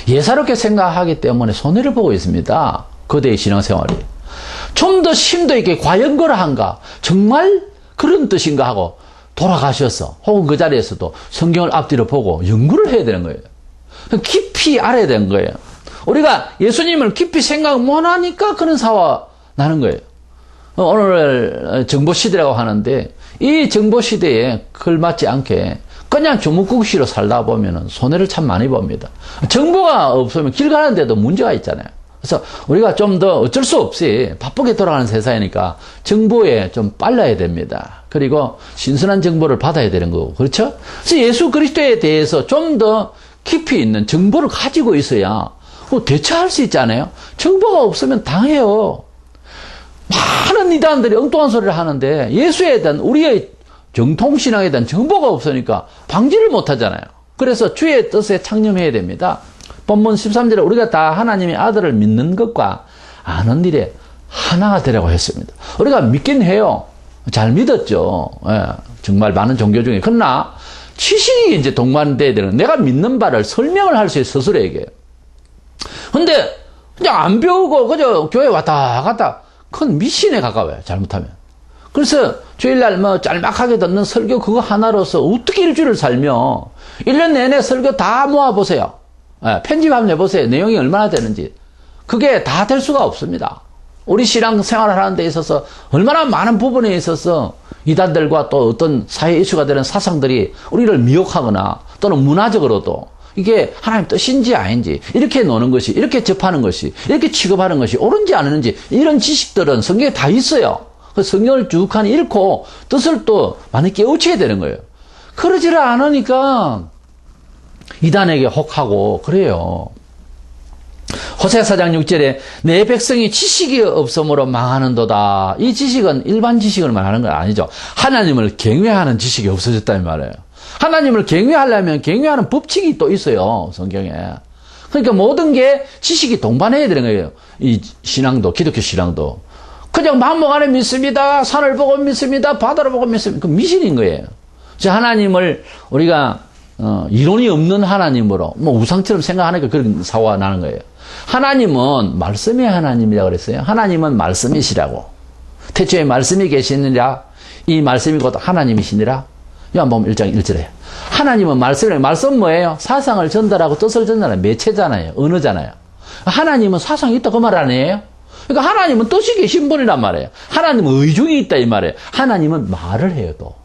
Speaker 1: 예사롭게 생각하기 때문에 손해를 보고 있습니다. 거대의 신앙생활이. 좀 더 심도 있게 과연 그러한가? 정말 그런 뜻인가 하고 돌아가셔서 혹은 그 자리에서도 성경을 앞뒤로 보고 연구를 해야 되는 거예요. 깊이 알아야 되는 거예요. 우리가 예수님을 깊이 생각 못하니까 그런 사화 나는 거예요. 오늘 정보시대라고 하는데 이 정보시대에 걸맞지 않게 그냥 조목국시로 살다 보면 손해를 참 많이 봅니다. 정보가 없으면 길 가는 데도 문제가 있잖아요. 그래서 우리가 좀 더 어쩔 수 없이 바쁘게 돌아가는 세상이니까 정보에 좀 빨라야 됩니다. 그리고 신선한 정보를 받아야 되는 거고, 그렇죠? 그래서 예수 그리스도에 대해서 좀 더 깊이 있는 정보를 가지고 있어야 대처할 수 있잖아요. 정보가 없으면 당해요. 많은 이단들이 엉뚱한 소리를 하는데 예수에 대한 우리의 정통신앙에 대한 정보가 없으니까 방지를 못하잖아요. 그래서 주의 뜻에 창념해야 됩니다. 본문 13절에 우리가 다 하나님의 아들을 믿는 것과 아는 일에 하나가 되라고 했습니다. 우리가 믿긴 해요. 잘 믿었죠. 예, 정말 많은 종교 중에. 그러나 지식이 이제 동반돼야 되는, 내가 믿는 바를 설명을 할 수 있어요, 스스로에게. 근데 그냥 안 배우고 그저 교회 왔다 갔다, 그건 미신에 가까워요, 잘못하면. 그래서 주일날 짤막하게 듣는 설교 그거 하나로서 어떻게 일주일을 살며 1년 내내 설교 다 모아보세요. 예, 편집 한번 해보세요. 내용이 얼마나 되는지. 그게 다 될 수가 없습니다. 우리 신앙 생활을 하는 데 있어서 얼마나 많은 부분에 있어서 이단들과 또 어떤 사회 이슈가 되는 사상들이 우리를 미혹하거나 또는 문화적으로도 이게 하나님 뜻인지 아닌지 이렇게 노는 것이, 이렇게 접하는 것이, 이렇게 취급하는 것이 옳은지 안 옳은지 이런 지식들은 성경에 다 있어요. 그 성경을 쭉 읽고 뜻을 또 많이 깨우쳐야 되는 거예요. 그러지를 않으니까 이단에게 혹하고 그래요. 호세아 4장 6절에 내 백성이 지식이 없으므로 망하는도다. 이 지식은 일반 지식을 말하는 건 아니죠. 하나님을 경외하는 지식이 없어졌다는 말이에요. 하나님을 경외하려면 경외하는 법칙이 또 있어요, 성경에. 그러니까 모든 게 지식이 동반해야 되는 거예요. 이 신앙도, 기독교 신앙도. 그냥 마음먹 안에 믿습니다. 산을 보고 믿습니다. 바다를 보고 믿습니다. 그 미신인 거예요. 그래서 하나님을 우리가 이론이 없는 하나님으로 우상처럼 생각하니까 그런 사고가 나는 거예요. 하나님은 말씀의 하나님이라고 그랬어요. 하나님은 말씀이시라고. 태초에 말씀이 계시느라 이 말씀이 곧 하나님이시니라. 요한복음 1장 1절에 하나님은 말씀이라고. 말씀 뭐예요? 사상을 전달하고 뜻을 전달하는 매체잖아요. 언어잖아요. 하나님은 사상이 있다 그 말 아니에요? 그러니까 하나님은 뜻이 계신 분이란 말이에요. 하나님은 의중이 있다 이 말이에요. 하나님은 말을 해요 또.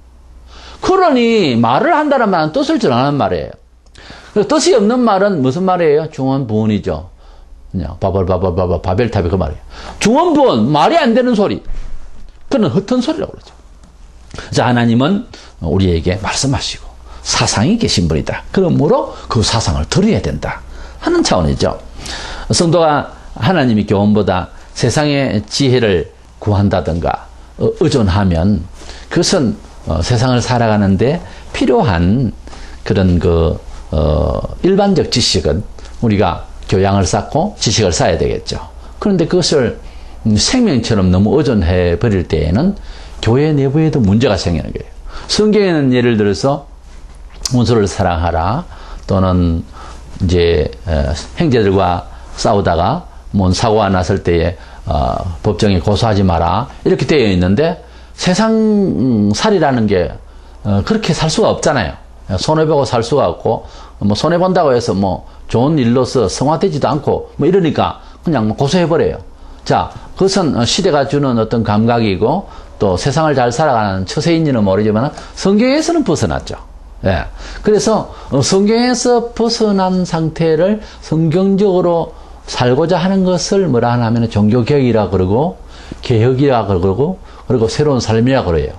Speaker 1: 그러니 말을 한다는 말은 뜻을 전하는 말이에요. 뜻이 없는 말은 무슨 말이에요? 중언부언이죠. 그냥 바벨탑이 그 말이에요. 중언부언, 말이 안 되는 소리. 그건 헛된 소리라고 그러죠. 그래서 하나님은 우리에게 말씀하시고 사상이 계신 분이다. 그러므로 그 사상을 들어야 된다 하는 차원이죠. 성도가 하나님의 교훈보다 세상의 지혜를 구한다든가 의존하면 그것은 세상을 살아가는데 필요한 그런 일반적 지식은 우리가 교양을 쌓고 지식을 쌓아야 되겠죠. 그런데 그것을 생명처럼 너무 의존해 버릴 때에는 교회 내부에도 문제가 생기는 거예요. 성경에는 예를 들어서 원수를 사랑하라, 또는 이제 형제들과 싸우다가 뭔 사고가 났을 때에 법정에 고소하지 마라 이렇게 되어 있는데 세상살이라는 게 그렇게 살 수가 없잖아요. 손해보고 살 수가 없고 손해본다고 해서 좋은 일로서 성화되지도 않고 이러니까 그냥 뭐 고소해버려요. 자, 그것은 시대가 주는 어떤 감각이고 또 세상을 잘 살아가는 처세인지는 모르지만 성경에서는 벗어났죠. 예. 그래서 성경에서 벗어난 상태를 성경적으로 살고자 하는 것을 뭐라 하냐면 종교개혁이라 그러고 개혁이라 그러고 그리고 새로운 삶이라 그래요.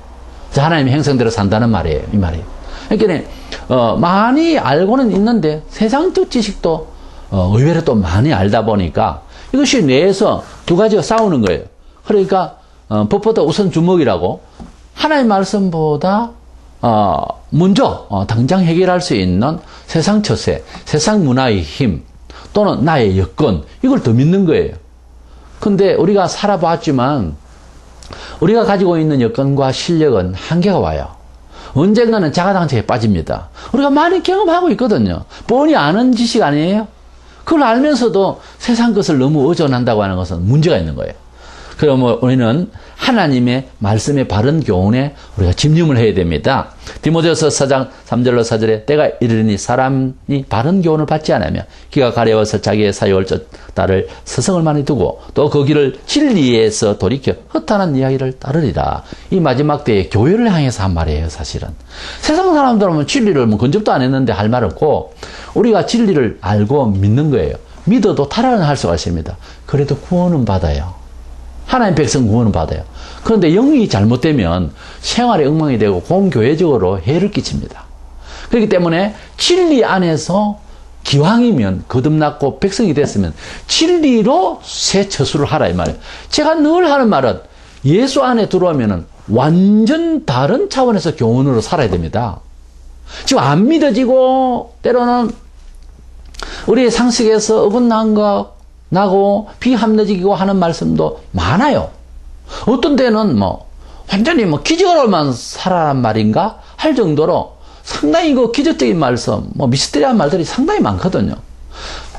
Speaker 1: 하나님의 형상대로 산다는 말이에요. 이 말이에요. 그러니까 많이 알고는 있는데 세상적 지식도 의외로 또 많이 알다 보니까 이것이 뇌에서 두 가지가 싸우는 거예요. 그러니까 법보다 우선 주목이라고 하나님 말씀보다 먼저 당장 해결할 수 있는 세상 처세, 세상 문화의 힘 또는 나의 여건 이걸 더 믿는 거예요. 근데 우리가 살아봤지만 우리가 가지고 있는 여건과 실력은 한계가 와요. 언젠가는 자가당착에 빠집니다. 우리가 많이 경험하고 있거든요. 뻔히 아는 지식 아니에요? 그걸 알면서도 세상 것을 너무 의존한다고 하는 것은 문제가 있는 거예요. 그러면 우리는 하나님의 말씀의 바른 교훈에 우리가 집념을 해야 됩니다. 디모데후서 4장 3절로 4절에 때가 이르니 사람이 바른 교훈을 받지 않으며 기가 가려워서 자기의 사욕을 따를 서성을 많이 두고 또 그 길을 진리에서 돌이켜 허탄한 이야기를 따르리라. 이 마지막 때에 교회를 향해서 한 말이에요. 사실은 세상 사람들은 진리를 뭐 근접도 안 했는데 할 말 없고 우리가 진리를 알고 믿는 거예요. 믿어도 타락은 할 수가 있습니다. 그래도 구원은 받아요. 하나님 백성 구원은 받아요. 그런데 영이 잘못되면 생활에 엉망이 되고 공교회적으로 해를 끼칩니다. 그렇기 때문에 진리 안에서 기왕이면 거듭났고 백성이 됐으면 진리로 새 처수를 하라 이 말이에요. 제가 늘 하는 말은 예수 안에 들어오면은 완전 다른 차원에서 교훈으로 살아야 됩니다. 지금 안 믿어지고 때로는 우리의 상식에서 어긋난 것 나고 비합리적이고 하는 말씀도 많아요. 어떤 때는 완전히 기적으로만 살아란 말인가 할 정도로 상당히 기적적인 말씀, 미스터리한 말들이 상당히 많거든요.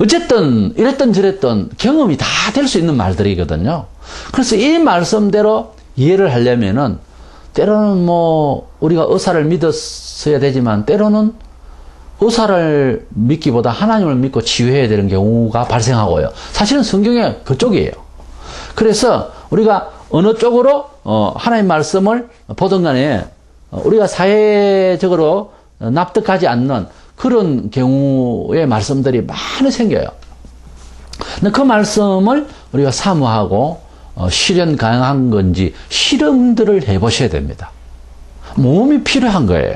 Speaker 1: 어쨌든 이랬던 저랬던 경험이 다 될 수 있는 말들이거든요. 그래서 이 말씀대로 이해를 하려면은 때로는 우리가 의사를 믿었어야 되지만 때로는 의사를 믿기보다 하나님을 믿고 치유해야 되는 경우가 발생하고요. 사실은 성경에 그쪽이에요. 그래서 우리가 어느 쪽으로 하나님 말씀을 보든 간에 우리가 사회적으로 납득하지 않는 그런 경우의 말씀들이 많이 생겨요. 근데 그 말씀을 우리가 사모하고 실현 가능한 건지 실험들을 해보셔야 됩니다. 몸이 필요한 거예요.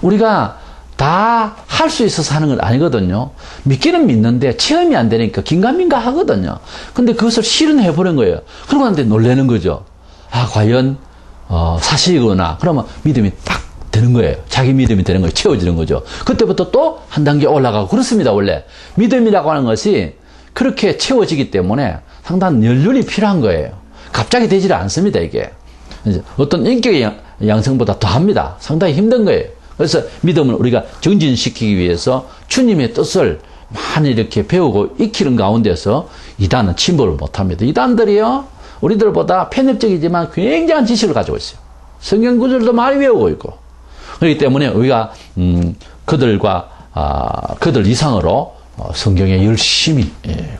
Speaker 1: 우리가 다 할 수 있어서 하는 건 아니거든요. 믿기는 믿는데 체험이 안 되니까 긴가민가 하거든요. 근데 그것을 실현해보는 거예요. 그러고 나는데 놀라는 거죠. 과연 사실이구나. 그러면 믿음이 딱 되는 거예요. 자기 믿음이 되는 거예요. 채워지는 거죠. 그때부터 또 한 단계 올라가고 그렇습니다. 원래 믿음이라고 하는 것이 그렇게 채워지기 때문에 상당한 연륜이 필요한 거예요. 갑자기 되지를 않습니다. 이게 어떤 인격의 양성보다 더합니다. 상당히 힘든 거예요. 그래서 믿음을 우리가 정진시키기 위해서 주님의 뜻을 많이 이렇게 배우고 익히는 가운데서 이단은 침범을 못합니다. 이단들이요 우리들보다 편협적이지만 굉장한 지식을 가지고 있어요. 성경 구절도 많이 외우고 있고 그렇기 때문에 우리가 그들과 그들 이상으로 성경에 열심히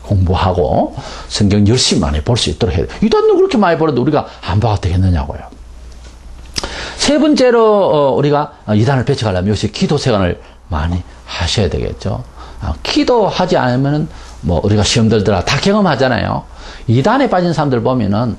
Speaker 1: 공부하고 성경 열심히 많이 볼 수 있도록 해야 돼요. 이단도 그렇게 많이 보는데 우리가 안 봐도 되겠느냐고요. 세 번째로 우리가 이단을 배척하려면 역시 기도 생활을 많이 하셔야 되겠죠. 기도하지 않으면 우리가 시험 들더라 다 경험하잖아요. 이단에 빠진 사람들 보면은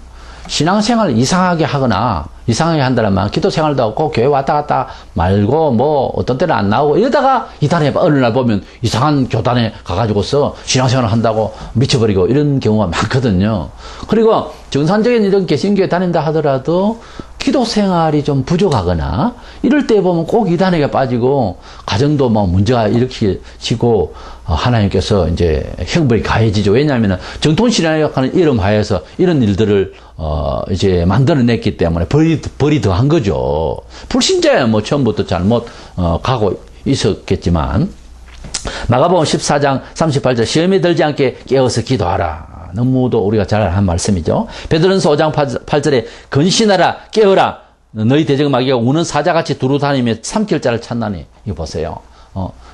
Speaker 1: 신앙생활을 이상하게 하거나 이상하게 한다는 말 기도 생활도 없고 교회 왔다 갔다 말고 어떤 때는 안 나오고 이러다가 이단에 어느 날 보면 이상한 교단에 가가지고서 신앙생활을 한다고 미쳐버리고 이런 경우가 많거든요. 그리고 정상적인 이런 개신교에 다닌다 하더라도 기도 생활이 좀 부족하거나 이럴 때 보면 꼭 이단에게 빠지고 가정도 문제가 일으키고 하나님께서 이제 형벌이 가해지죠. 왜냐하면 정통신앙이라고 하는 이름 하에서 이런 일들을 이제 만들어냈기 때문에 벌이 더한 거죠. 불신자야 처음부터 잘못 가고 있었겠지만 마가복음 14장 38절 시험에 들지 않게 깨어서 기도하라. 너무도 우리가 잘 한 말씀이죠. 베드로전서 5장 8절에 근신하라 깨어라 너희 대적 마귀가 우는 사자같이 두루다니며 삼킬 자를 찾나니 이거 보세요.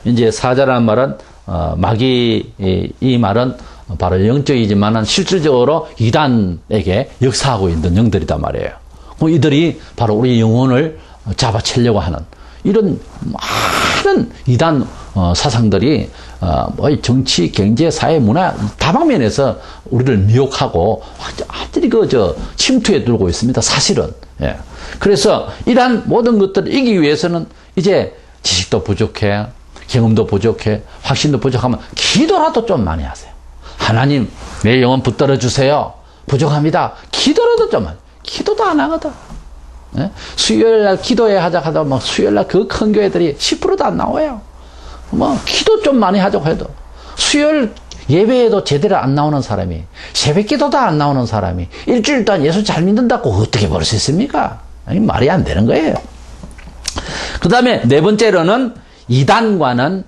Speaker 1: 이제 사자라는 말은 마귀 이 말은 바로 영적이지만은 실질적으로 이단에게 역사하고 있는 영들이단 말이에요. 이들이 바로 우리 영혼을 잡아채려고 하는 이런 많은 이단 사상들이 정치, 경제, 사회, 문화 다방면에서 우리를 미혹하고 완전히 침투해 들고 있습니다. 사실은. 예. 그래서 이러한 모든 것들을 이기기 위해서는 이제 지식도 부족해, 경험도 부족해, 확신도 부족하면 기도라도 좀 많이 하세요. 하나님, 내 영혼 붙들어 주세요. 부족합니다. 기도라도 좀 하세요. 기도도 안 하거든. 예? 수요일날 기도해야 하자 뭐 수요일날 그 큰 교회들이 10%도 안 나와요. 뭐 기도 좀 많이 하자고 해도 수요일 예배에도 제대로 안 나오는 사람이 새벽 기도도 안 나오는 사람이 일주일 동안 예수 잘 믿는다고 어떻게 볼 수 있습니까? 아니, 말이 안 되는 거예요. 그 다음에 네 번째로는 이단과는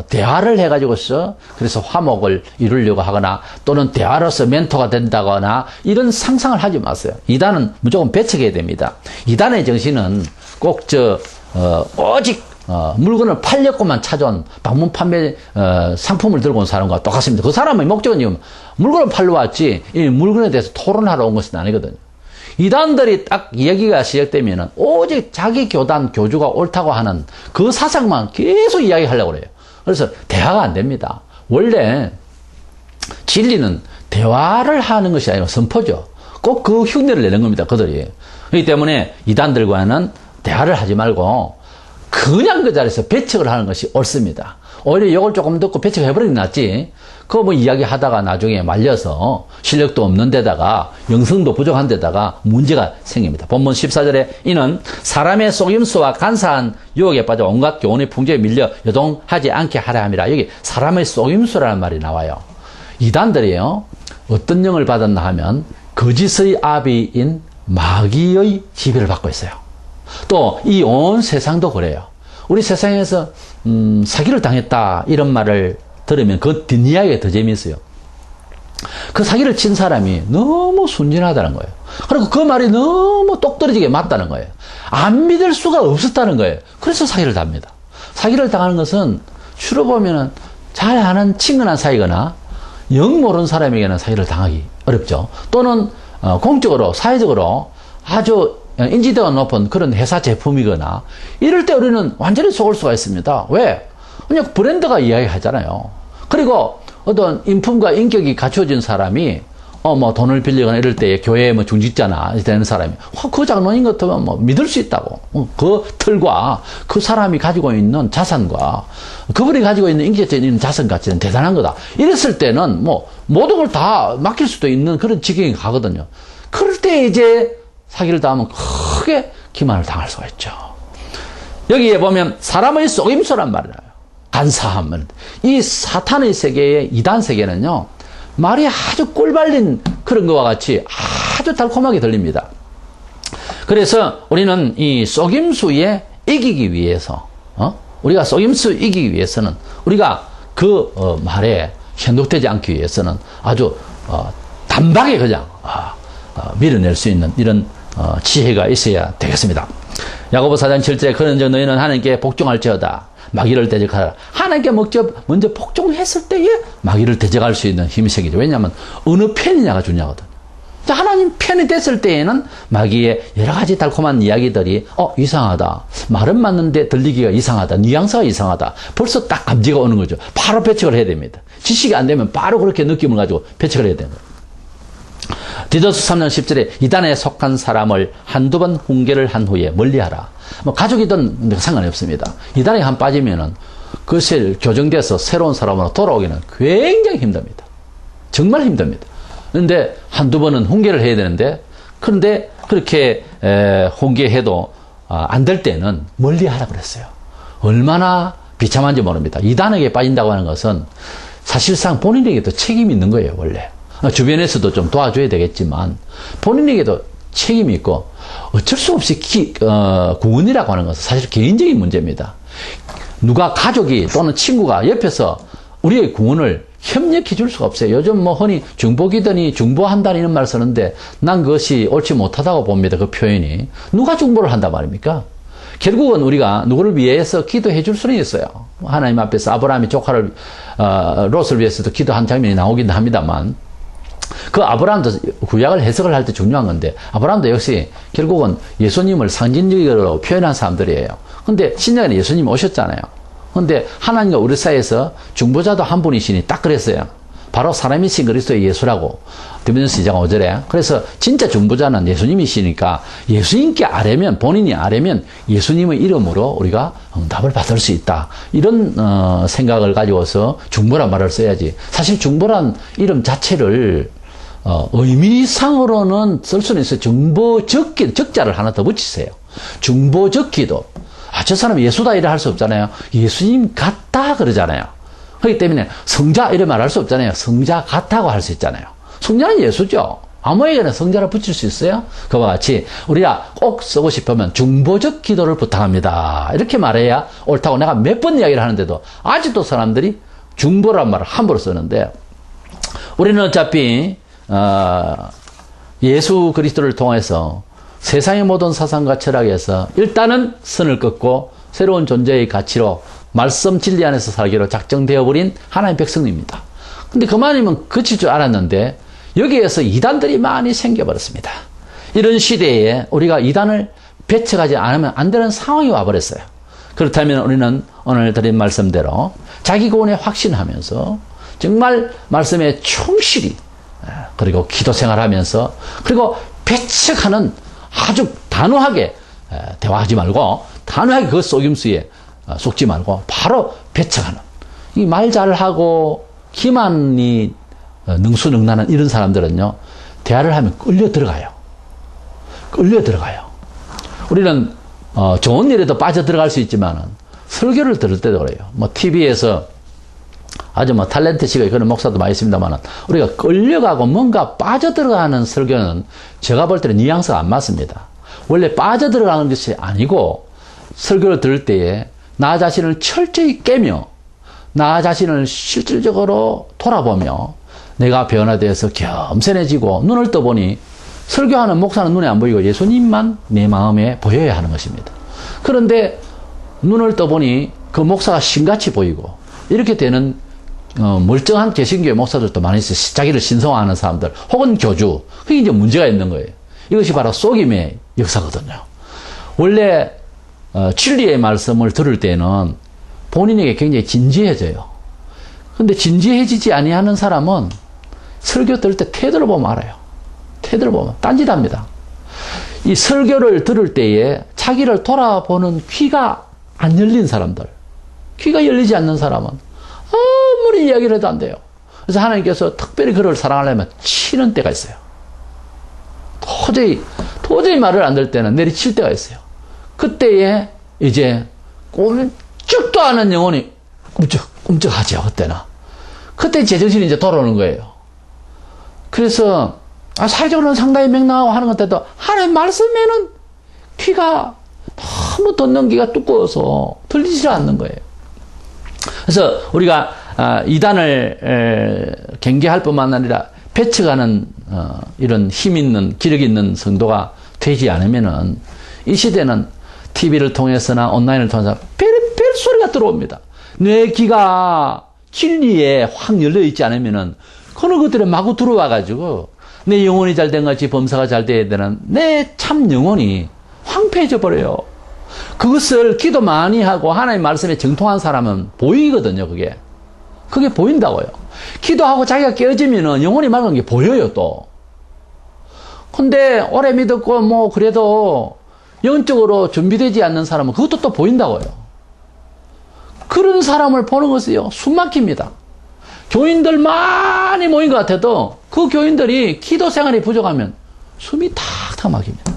Speaker 1: 대화를 해가지고서 그래서 화목을 이루려고 하거나 또는 대화로서 멘토가 된다거나 이런 상상을 하지 마세요. 이단은 무조건 배척해야 됩니다. 이단의 정신은 꼭 오직 물건을 팔려고만 찾아온 방문 판매 상품을 들고 온 사람과 똑같습니다. 그 사람의 목적은 지금 물건을 팔러 왔지 이 물건에 대해서 토론하러 온 것은 아니거든요. 이단들이 딱 이야기가 시작되면은 오직 자기 교단 교주가 옳다고 하는 그 사상만 계속 이야기하려고 그래요. 그래서 대화가 안 됩니다. 원래 진리는 대화를 하는 것이 아니라 선포죠. 꼭 그 흉내를 내는 겁니다. 그들이. 그렇기 때문에 이단들과는 대화를 하지 말고 그냥 그 자리에서 배척을 하는 것이 옳습니다. 오히려 이걸 조금 듣고 배척해버리는 게 낫지. 그거 뭐 이야기하다가 나중에 말려서 실력도 없는 데다가 영성도 부족한 데다가 문제가 생깁니다. 본문 14절에 이는 사람의 속임수와 간사한 유혹에 빠져 온갖 교훈의 풍조에 밀려 요동하지 않게 하려 함이라. 여기 사람의 속임수라는 말이 나와요. 이단들이요. 어떤 영을 받았나 하면 거짓의 아비인 마귀의 지배를 받고 있어요. 또 이 온 세상도 그래요. 우리 세상에서 사기를 당했다 이런 말을 들으면 그 뒷이야기가 더 재미있어요. 그 사기를 친 사람이 너무 순진하다는 거예요. 그리고 그 말이 너무 똑떨어지게 맞다는 거예요. 안 믿을 수가 없었다는 거예요. 그래서 사기를 당합니다. 사기를 당하는 것은 주로 보면은 잘 아는 친근한 사이거나 영 모르는 사람에게는 사기를 당하기 어렵죠. 또는 공적으로 사회적으로 아주 인지도가 높은 그런 회사 제품이거나 이럴 때 우리는 완전히 속을 수가 있습니다. 왜? 그냥 브랜드가 이야기하잖아요. 그리고 어떤 인품과 인격이 갖춰진 사람이 뭐 돈을 빌리거나 이럴 때 교회에 뭐 중직자나 되는 사람이 그 장로님 같으면 뭐 믿을 수 있다고. 그 틀과 그 사람이 가지고 있는 자산과 그분이 가지고 있는 인격적인 자산 가치는 대단한 거다. 이랬을 때는 뭐 모든 걸 다 맡길 수도 있는 그런 지경이 가거든요. 그럴 때 이제 사기를 당하면 크게 기만을 당할 수가 있죠. 여기에 보면 사람의 속임수란 말이 나와요. 간사함은. 이 사탄의 세계의 이단 세계는요, 말이 아주 꼴발린 그런 것과 같이 아주 달콤하게 들립니다. 그래서 우리는 이 속임수에 이기기 위해서, 우리가 속임수 이기기 위해서는 우리가 그 말에 현혹되지 않기 위해서는 아주 단박에 그냥 밀어낼 수 있는 이런 지혜가 있어야 되겠습니다. 야고보 4장 7절에 그런즉 너희는 하나님께 복종할지어다. 마귀를 대적하라. 하나님께 먼저 복종했을 때에 마귀를 대적할 수 있는 힘이 생기죠. 왜냐하면 어느 편이냐가 중요하거든. 하나님 편이 됐을 때에는 마귀의 여러 가지 달콤한 이야기들이 이상하다. 말은 맞는데 들리기가 이상하다. 뉘앙스가 이상하다. 벌써 딱 감지가 오는 거죠. 바로 배척을 해야 됩니다. 지식이 안 되면 바로 그렇게 느낌을 가지고 배척을 해야 되는 거예요. 디도스 3장 10절에 이단에 속한 사람을 한두 번 훈계를 한 후에 멀리하라. 뭐 가족이든 상관이 없습니다. 이단에 한 빠지면은 그것을 교정돼서 새로운 사람으로 돌아오기는 굉장히 힘듭니다. 정말 힘듭니다. 그런데 한두 번은 훈계를 해야 되는데 그런데 그렇게 훈계해도 안 될 때는 멀리하라 그랬어요. 얼마나 비참한지 모릅니다. 이단에게 빠진다고 하는 것은 사실상 본인에게도 책임이 있는 거예요. 원래. 주변에서도 좀 도와줘야 되겠지만 본인에게도 책임이 있고 어쩔 수 없이 구원이라고 하는 것은 사실 개인적인 문제입니다. 누가 가족이 또는 친구가 옆에서 우리의 구원을 협력해 줄 수가 없어요. 요즘 뭐 흔히 중보기더니 중보한다는 이런 말 쓰는데 난 그것이 옳지 못하다고 봅니다. 그 표현이. 누가 중보를 한단 말입니까? 결국은 우리가 누구를 위해서 기도해 줄 수는 있어요. 하나님 앞에서 아브라함이 조카를 롯을 위해서도 기도한 장면이 나오긴 합니다만, 그 아브라함도 구약을 해석을 할 때 중요한 건데, 아브라함도 역시 결국은 예수님을 상징적으로 표현한 사람들이에요. 근데 신약에는 예수님이 오셨잖아요. 근데 하나님과 우리 사이에서 중보자도 한 분이시니 딱 그랬어요. 바로 사람이신 그리스도의 예수라고. 디모데전서 2장 5절에. 그래서 진짜 중보자는 예수님이시니까 예수님께 아뢰면, 본인이 아뢰면 예수님의 이름으로 우리가 응답을 받을 수 있다. 이런 생각을 가지고서 중보란 말을 써야지. 사실 중보란 이름 자체를 의미상으로는 쓸 수는 있어요. 적자를 하나 더 붙이세요. 중보적 기도. 저 사람 예수다 이래 할 수 없잖아요. 예수님 같다 그러잖아요. 그렇기 때문에 성자 이래 말할 수 없잖아요. 성자 같다고 할 수 있잖아요. 성자는 예수죠. 아무에게나 성자를 붙일 수 있어요? 그와 같이 우리가 꼭 쓰고 싶으면 중보적 기도를 부탁합니다. 이렇게 말해야 옳다고 내가 몇 번 이야기를 하는데도 아직도 사람들이 중보란 말을 함부로 쓰는데, 우리는 어차피 예수 그리스도를 통해서 세상의 모든 사상과 철학에서 일단은 선을 긋고 새로운 존재의 가치로 말씀 진리 안에서 살기로 작정되어 버린 하나님의 백성입니다. 근데 그만이면 그칠 줄 알았는데 여기에서 이단들이 많이 생겨버렸습니다. 이런 시대에 우리가 이단을 배척하지 않으면 안 되는 상황이 와버렸어요. 그렇다면 우리는 오늘 드린 말씀대로 자기 구원에 확신하면서 정말 말씀에 충실히, 그리고 기도 생활하면서, 그리고 배척하는 아주 단호하게 대화하지 말고 단호하게 그 속임수에 속지 말고 바로 배척하는, 이 말 잘하고 기만이 능수능란한 이런 사람들은요, 대화를 하면 끌려 들어가요. 우리는 좋은 일에도 빠져들어갈 수 있지만은 설교를 들을 때도 그래요. TV에서 아주 탤런트시가 그런 목사도 많이 있습니다만은, 우리가 끌려가고 뭔가 빠져들어가는 설교는 제가 볼 때는 뉘앙스가 안 맞습니다. 원래 빠져들어가는 것이 아니고, 설교를 들을 때에 나 자신을 철저히 깨며 나 자신을 실질적으로 돌아보며 내가 변화되어서 겸손해지고 눈을 떠보니 설교하는 목사는 눈에 안 보이고 예수님만 내 마음에 보여야 하는 것입니다. 그런데 눈을 떠보니 그 목사가 신같이 보이고, 이렇게 되는 멀쩡한 개신교의 목사들도 많이 있어요. 자기를 신성화하는 사람들 혹은 교주. 그게 이제 문제가 있는 거예요. 이것이 바로 속임의 역사거든요. 원래 진리의 말씀을 들을 때는 본인에게 굉장히 진지해져요. 근데 진지해지지 아니하는 사람은 설교 들을 때 태도를 보면 알아요. 태도를 보면 딴짓합니다. 이 설교를 들을 때에 자기를 돌아보는 귀가 안 열린 사람들, 귀가 열리지 않는 사람은 아무리 이야기를 해도 안 돼요. 그래서 하나님께서 특별히 그를 사랑하려면 치는 때가 있어요. 도저히 말을 안 들 때는 내리칠 때가 있어요. 그때에 이제 꼼짝도 않은 영혼이 꿈쩍하죠. 그때 제정신이 이제 돌아오는 거예요. 그래서 사회적으로는 상당히 명랑하고 하는 것들도 하나님 말씀에는 귀가 너무 듣는 귀가 두꺼워서 들리지 않는 거예요. 그래서 우리가 이단을 경계할 뿐만 아니라 배척하는 이런 힘 있는 기력 있는 성도가 되지 않으면은 이 시대는 TV를 통해서나 온라인을 통해서 별 소리가 들어옵니다. 내 귀가 진리에 확 열려 있지 않으면은 그런 것들이 마구 들어와 가지고 내 영혼이 잘 된 같이 범사가 잘 돼야 되는 내 참 영혼이 황폐해져 버려요. 그것을 기도 많이 하고 하나님 말씀에 정통한 사람은 보이거든요. 그게 보인다고요. 기도하고 자기가 깨어지면은 영혼이 맑은 게 보여요. 또 근데 오래 믿었고 그래도 영적으로 준비되지 않는 사람은 그것도 또 보인다고요. 그런 사람을 보는 것이요, 숨 막힙니다. 교인들 많이 모인 것 같아도 그 교인들이 기도 생활이 부족하면 숨이 탁탁 막힙니다.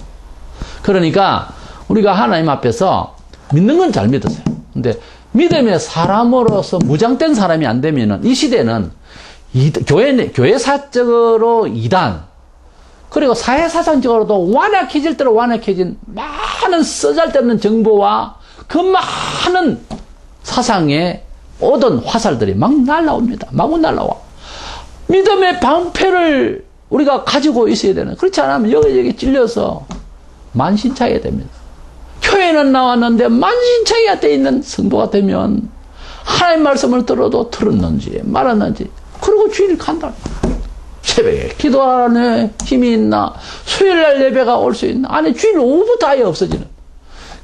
Speaker 1: 그러니까 우리가 하나님 앞에서 믿는 건 잘 믿으세요. 근데 믿음의 사람으로서 무장된 사람이 안 되면은 이 시대는 교회사적으로 이단, 그리고 사회사상적으로도 완악해질 대로 완악해진 많은 쓰잘데없는 정보와 그 많은 사상의 모든 화살들이 막 날라옵니다. 마구 날라와. 믿음의 방패를 우리가 가지고 있어야 되는, 그렇지 않으면 여기저기 찔려서 만신창이가 됩니다. 교회는 나왔는데 만신창이가 돼 있는 성도가 되면 하나님 말씀을 들었는지 말았는지 그리고 주일 간다. 새벽에 기도하는 힘이 있나? 수요일날 예배가 올 수 있나? 아니 주일 오후부터 아예 없어지는.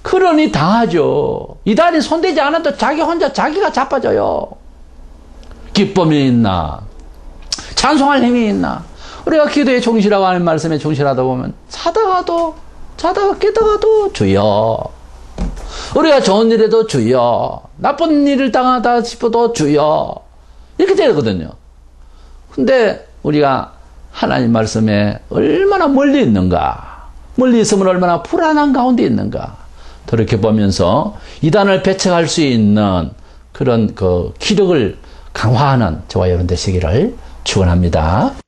Speaker 1: 그러니 당하죠. 이단이 손대지 않아도 자기 혼자 자기가 자빠져요. 기쁨이 있나? 찬송할 힘이 있나? 우리가 기도에 충실하고 하는 말씀에 충실하다 보면 자다가 깨다가도 주여. 우리가 좋은 일에도 주여. 나쁜 일을 당하다 싶어도 주여. 이렇게 되거든요. 근데 우리가 하나님 말씀에 얼마나 멀리 있는가, 멀리 있으면 얼마나 불안한 가운데 있는가, 그렇게 보면서 이단을 배척할 수 있는 그런 그 기력을 강화하는 저와 여러분 되시기를 축원합니다.